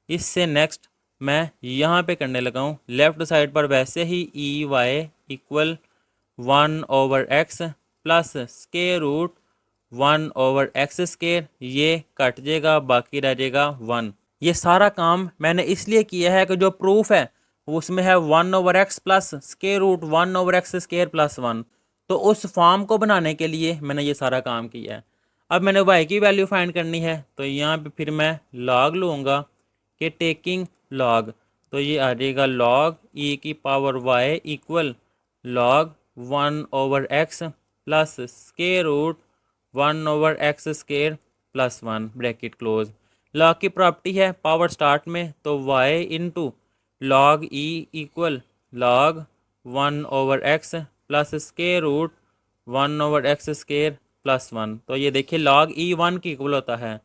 इससे नेक्स्ट मैं यहाँ पे करने लगा हूँ लेफ्ट साइड पर वैसे ही e y equal 1 over x plus square root 1 over x square, ये कट जाएगा बाकी रह जाएगा 1। ये सारा काम मैंने इसलिए किया है कि जो प्रूफ है उसमें है 1 over x plus square root 1 over x square plus 1। तो उस फॉर्म को बनाने के लिए मैंने ये सारा काम किया है। अब मैंने y की वैल्यू फाइंड करनी है तो यहाँ पे फिर मैं log लूँगा कि टेकिंग log, तो ये आ जाएगा log e की power y equal log 1 over x plus square root 1 over x square plus 1 bracket close. log की प्रॉपर्टी है पावर स्टार्ट में तो y into log e equal log 1 over x plus square root 1 over x square plus 1। तो ये देखिए log e 1 की equal होता है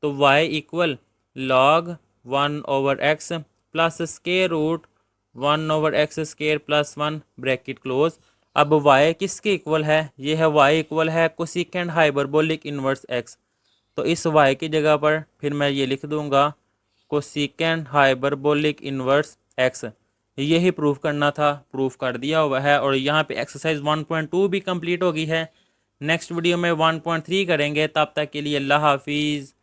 तो y equal log 1 over x plus square root 1 over x square plus 1 bracket close. अब y किसके equal है, ये है y इक्वल है कोसेकेंट हाइपरबोलिक इन्वर्स x। तो इस y की जगह पर फिर मैं ये लिख दूंगा कोसेकेंट हाइपरबोलिक इन्वर्स x। यही प्रूफ करना था, प्रूफ कर दिया हुआ है और यहाँ पे एक्सरसाइज 1.2 भी कंप्लीट हो गई है। नेक्स्ट वीडियो में 1.3 करेंगे, तब तक के लिए अल्लाह हाफिज़।